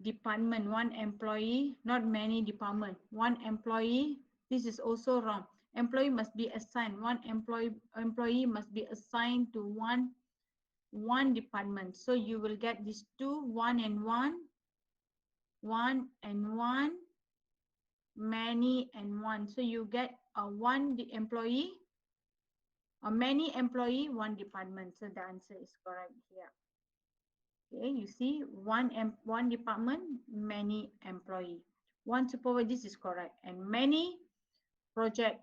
department, one employee, not many department, one employee. This is also wrong. Employee must be assigned. One employee must be assigned to one department. So you will get these two, one and one, many and one. So you get a one employee, a many employee, one department. So the answer is correct here. Okay, you see one department, many employee. One supervisor, this is correct. And many project,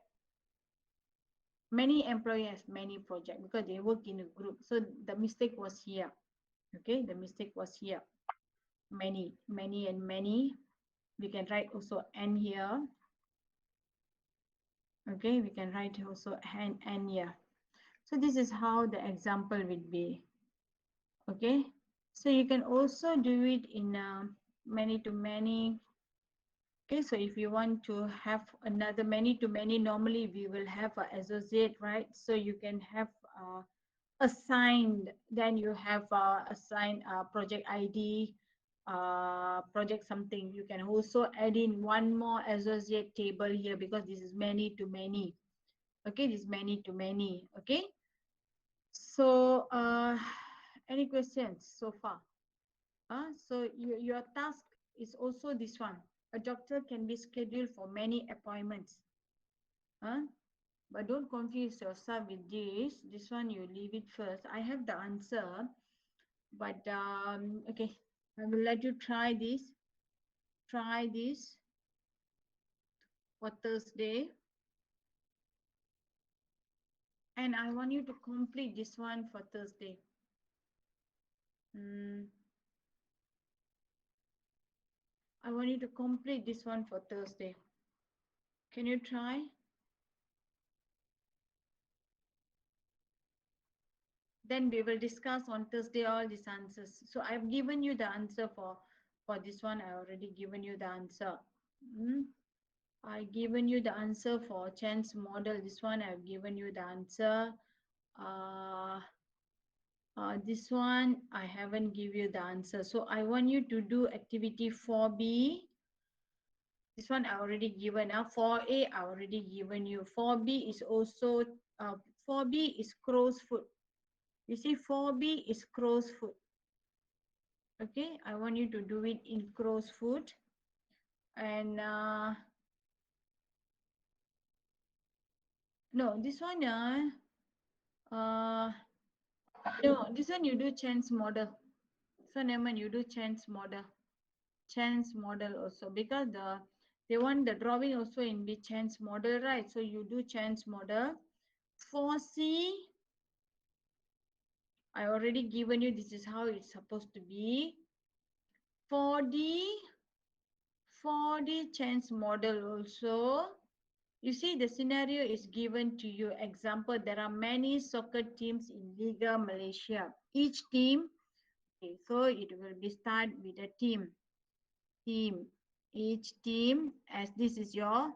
many employees, many project because they work in a group. So the mistake was here. Okay, the mistake was here. Many and many. We can write also and here. Okay, we can write also and here. So this is how the example would be. Okay, so you can also do it in many to many. Okay, so if you want to have another many to many, normally we will have an associate, right? So you can have assigned, then you have assigned project ID, project something. You can also add in one more associate table here because this is many to many. Okay, this is many to many. Okay, so any questions so far? So your task is also this one. A doctor can be scheduled for many appointments. But don't confuse yourself with this. This one you leave it first. I have the answer, but okay, I will let you try this. Try this for Thursday, and I want you to complete this one for Thursday. I want you to complete this one for Thursday. Can you try? Then we will discuss on Thursday all these answers. So I've given you the answer for this one. I already given you the answer. I given you the answer for chance model. This one I've given you the answer. This one I haven't give you the answer. So I want you to do activity 4B. This one I already given. 4A I already given you. 4B is also 4B is crow's foot. You see 4B is crow's foot. Okay, I want you to do it in crow's foot. And no, this one no, this one you do chance model. So Neyman, you do chance model. Chance model also because they want the drawing also in the chance model, right? So you do chance model. 4C, I already given you, this is how it's supposed to be. 4D chance model also. You see the scenario is given to you. Example, there are many soccer teams in Liga Malaysia. Each team, okay, so it will be start with a team. Each team, as this is your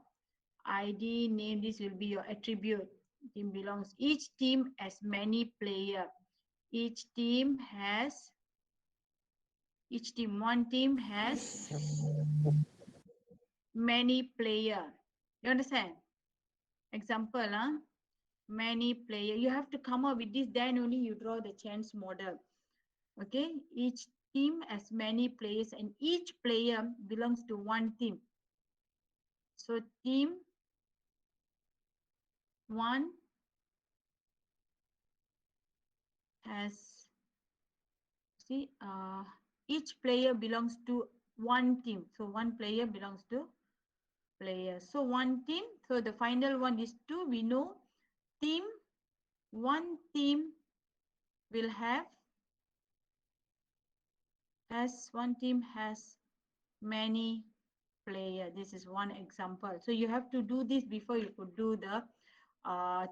ID name, this will be your attribute. Team belongs. Each team has many player. Each team, one team has many player. You understand? Example, many player. You have to come up with this, then only you draw the chance model. Okay, each team has many players and each player belongs to one team. So team 1 has, see, each player belongs to one team. So one player belongs to player. So one team, so the final one is 2. We know one team will have, one team has many player. This is one example. So you have to do this before you could do the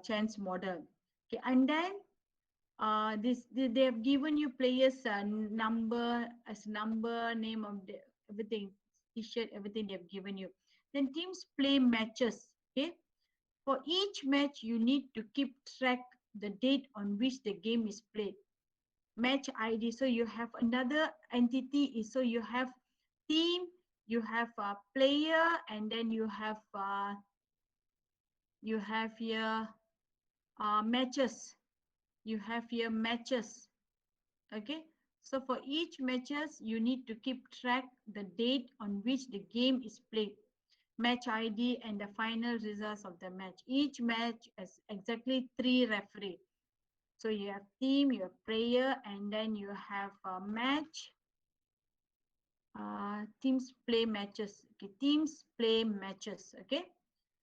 chance model. Okay, and then they have given you players number, name of the everything, t-shirt, everything they have given you. Then teams play matches. Okay, for each match you need to keep track the date on which the game is played. Match ID. So you have another entity. So you have team, you have a player, and then you have here matches. You have here matches. Okay, so for each matches, you need to keep track the date on which the game is played, match ID, and the final results of the match. Each match has exactly 3 referee. So you have team, you have player, and then you have a match. Teams play matches. Okay, teams play matches. Okay,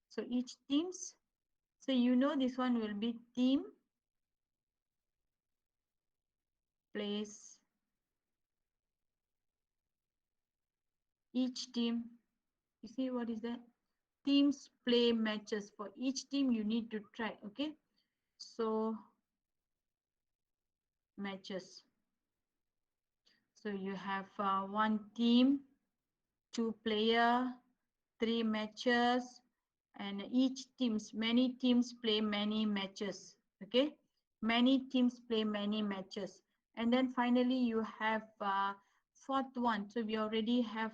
so each teams. So you know this one will be team plays. Each team. You see what is that? Teams play matches. For each team, you need to track. Okay, so matches. So you have one team, 2 player, 3 matches, and each teams, many teams play many matches. Okay, many teams play many matches, and then finally you have fourth one. So we already have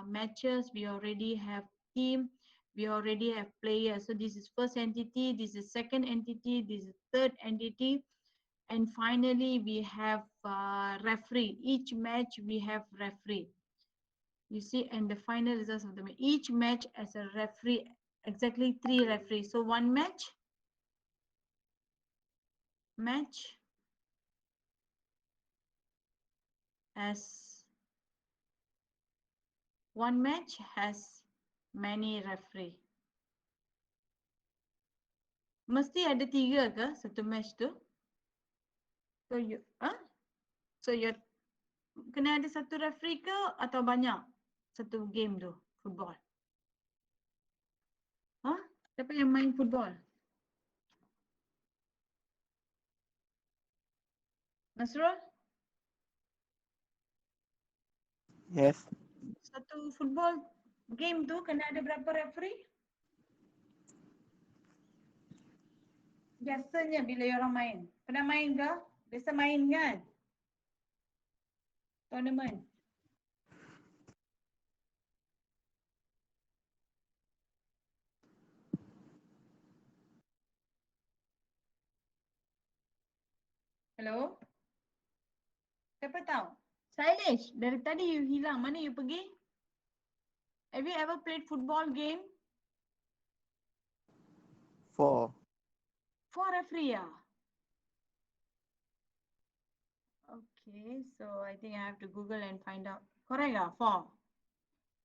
matches, we already have team, we already have players. So this is first entity, this is second entity, this is third entity, and finally we have referee. Each match we have referee. You see, and the final results of the match. Each match as a referee, exactly 3 referees. So one match has many referee. Mesti ada 3 ke satu match tu? So you So you kena ada satu referee ke atau banyak satu game tu football? Siapa yang main football? Nasrul? Yes. Satu football game tu kena ada berapa referee? Biasanya bila orang main. Pernah main ke? Biasa main kan? Tournament. Hello? Siapa tahu? Sailesh, dari tadi you hilang. Mana you pergi? Have you ever played football game? 4. 4 referee ah? Okay, so I think I have to Google and find out. Correct ah, 4.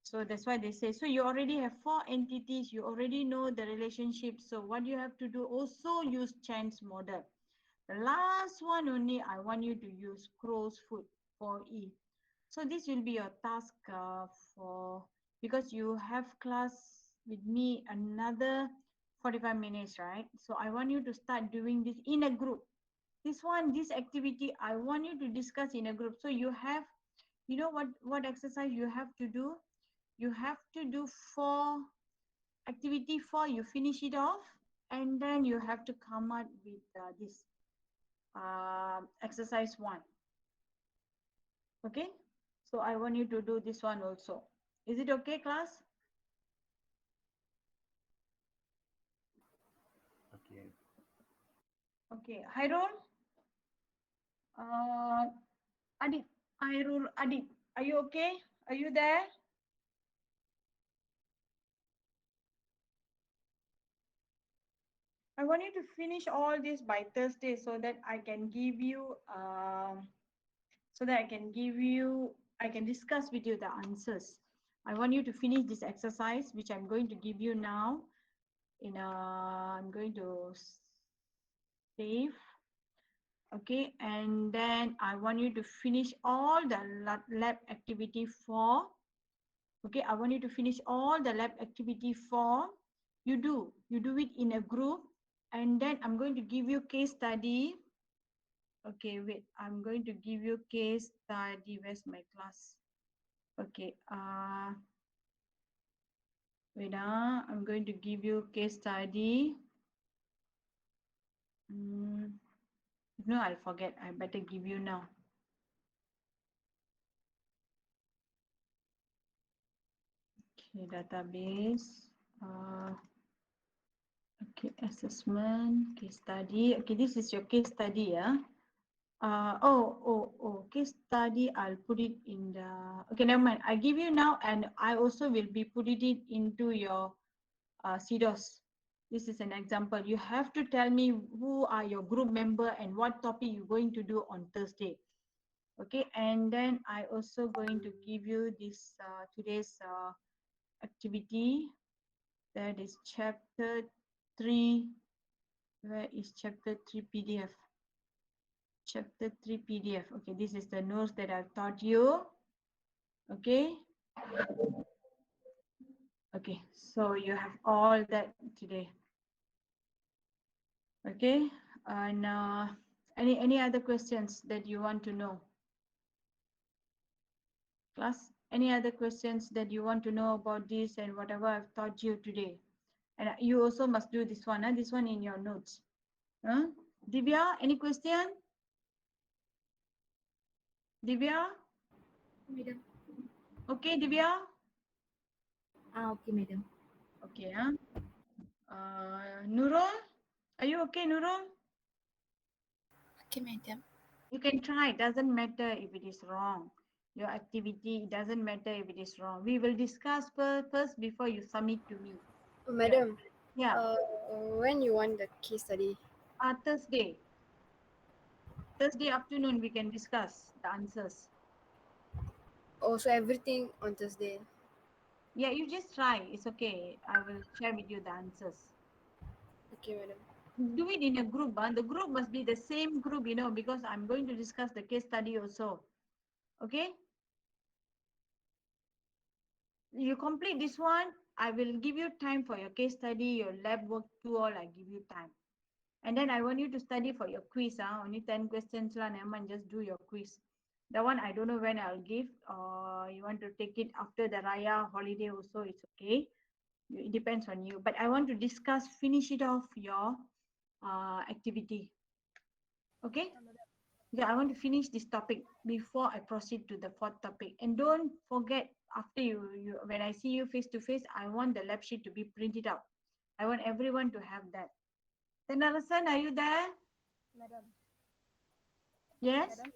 So that's why they say, so you already have 4 entities, you already know the relationship. So what you have to do, also use chance model. The last one only, I want you to use crow's foot for E. So this will be your task because you have class with me another 45 minutes, right? So I want you to start doing this in a group. This activity, I want you to discuss in a group. So you have, you know what exercise you have to do? You have to do 4, activity 4, you finish it off, and then you have to come out with this exercise 1. Okay, so I want you to do this one also. Is it okay, class? Okay. Okay, Hairul, Adit, are you okay? Are you there? I want you to finish all this by Thursday so that I can give you I can discuss with you the answers. I want you to finish this exercise, which I'm going to give you now. I'm going to save. Okay, and then I want you to finish all the lab activity 4. Okay, I want you to finish all the lab activity 4. You do it in a group, and then I'm going to give you case study. Okay, wait, I'm going to give you case study. Where's my class? Okay, wait, I'm going to give you case study. No, I'll forget. I better give you now. Okay, database. Okay, assessment, case study. Okay, this is your case study, yeah. Case study. I'll put it in the. Okay, never mind. I give you now, and I also will be putting it into your CDOS. This is an example. You have to tell me who are your group member and what topic you're going to do on Thursday. Okay, and then I also going to give you this today's activity. That is chapter 3. Where is chapter 3 PDF? Chapter 3 PDF. Okay, this is the notes that I've taught you. Okay. Okay, so you have all that today. Okay, and any other questions that you want to know? Class, any other questions that you want to know about this and whatever I've taught you today? And you also must do this one, this one in your notes. Divya, any question? Divya? Madam. Okay, Divya? Okay, madam. Okay, Nurul? Are you okay, Nurul? Okay, madam. You can try. It doesn't matter if it is wrong. Your activity, it doesn't matter if it is wrong. We will discuss first before you submit to me. Madam, Yeah, when you want the case study? Thursday. Thursday afternoon, we can discuss the answers. Also, everything on Thursday. Yeah, you just try. It's okay. I will share with you the answers. Okay, madam. Do it in a group. The group must be the same group, because I'm going to discuss the case study also. Okay? You complete this one, I will give you time for your case study, your lab work too, all I give you time. And then I want you to study for your quiz. Only 10 questions, never mind, just do your quiz. The one I don't know when I'll give, or you want to take it after the Raya holiday also, it's okay. It depends on you. But I want to discuss, finish it off your activity. Okay? Yeah, I want to finish this topic before I proceed to the fourth topic. And don't forget, after you when I see you face to face, I want the lab sheet to be printed out. I want everyone to have that. Tenarasan, are you there? Madam. Yes? Madam.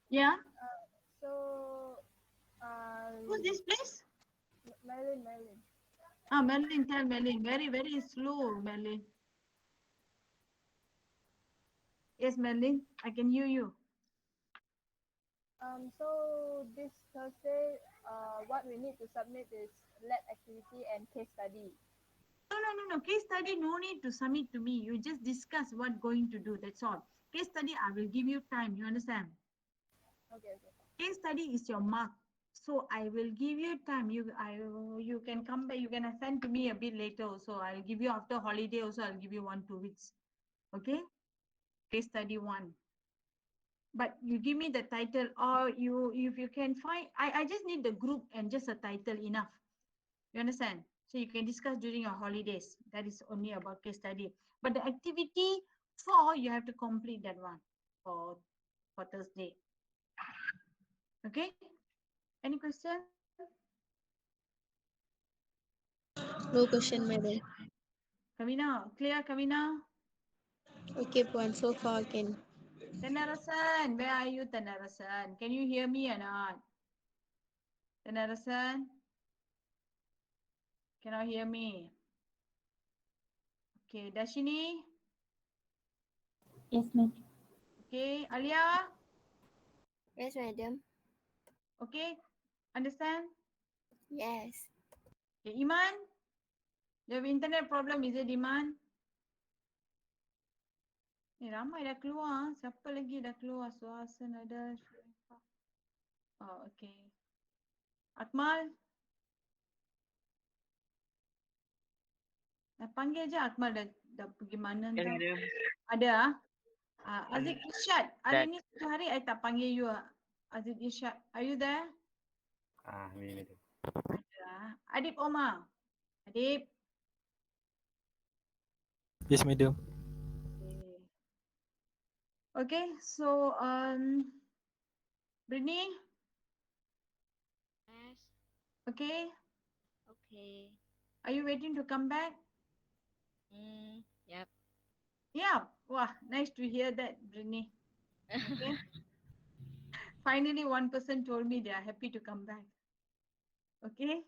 Yeah? So, Who's this place? Merlin. Merlin, tell Merlin. Very, very slow, Merlin. Yes, Merlin, I can hear you. So this Thursday, what we need to submit is lab activity and case study. No. Case study, no need to submit to me. You just discuss what going to do. That's all. Case study, I will give you time. You understand? Okay. Case study is your mark. So I will give you time. You can come back. You can send to me a bit later also. I'll give you after holiday also. I'll give you 1-2 weeks. Okay? Case study 1. But you give me the title, or if you can find, I just need the group and just a title enough. You understand? So you can discuss during your holidays. That is only about case study. But the activity 4, you have to complete that one for Thursday. Okay? Any question? No question, madam. Kavina, clear Kavina? Okay, Puan. So far, can. Tenarasan, where are you Tenarasan? Can you hear me or not? Tenarasan? Cannot hear me. Okay, Dashini? Yes, ma'am. Okay, Alia? Yes, madam. Okay, understand? Yes. Okay, Iman? You have internet problem, is it Iman? Ramai dah keluar. Siapa lagi dah keluar? Suhasan ada. Oh, okay. Akmal? Panggil je Akmal dah pergi mana entah. Ada Aziz Irsyad. Hari ni satu hari I tak panggil you. Aziz Irsyad. Are you there? Ni madam. Ada. Adib Omar. Adib. Yes, madam. Okay, so Britney. Yes. Okay. Okay. Okay. Are you waiting to come back? Yep. Yeah. Wow, nice to hear that, Brini. Okay. Finally, one person told me they are happy to come back. Okay.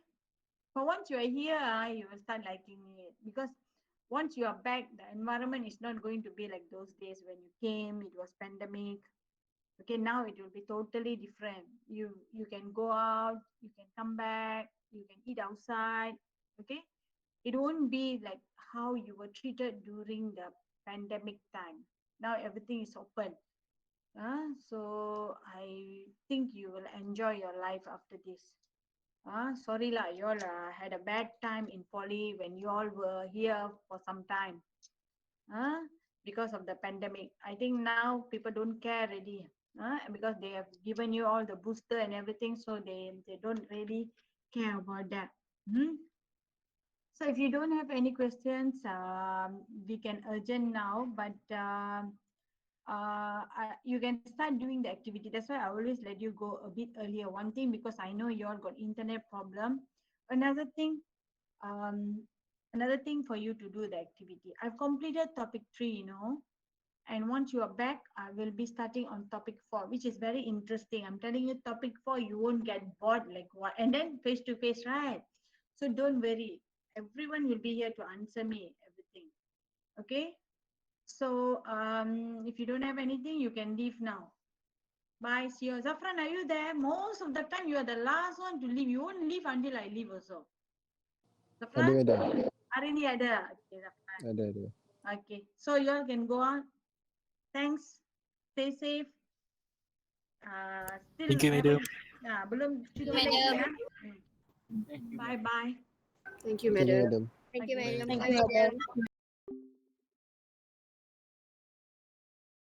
But once you are here, you will start liking it because once you are back, the environment is not going to be like those days when you came. It was pandemic. Okay, now it will be totally different. You can go out, you can come back, you can eat outside. Okay, it won't be like how you were treated during the pandemic time. Now everything is open. So I think you will enjoy your life after this. Sorry lah, you all had a bad time in poly when you all were here for some time. Uh, because of the pandemic. I think now people don't care already. Because they have given you all the booster and everything, so they don't really care about that. Hmm? So if you don't have any questions, we can urgent now, but you can start doing the activity. That's why I always let you go a bit earlier. One thing, because I know you all got internet problem. Another thing, um, another thing for you to do the activity. I've completed topic 3, and once you are back, I will be starting on topic 4, which is very interesting. I'm telling you, topic 4, you won't get bored like what, and then face to face, right? So don't worry. Everyone will be here to answer me everything. Okay. So if you don't have anything, you can leave now. Bye. See you. Zafran, are you there? Most of the time, you are the last one to leave. You won't leave until I leave also. Ada Zafran? madam. Hari ni ada. Okay, Zafran. Ada. Okay. So you all can go on. Thanks. Stay safe. Still Thank you, madam. belum cuti Thank you, lagi madam. ya. Bye bye. Thank you, Thank you, madam. madam. Thank you, Okay. madam. Thank Bye, you, madam.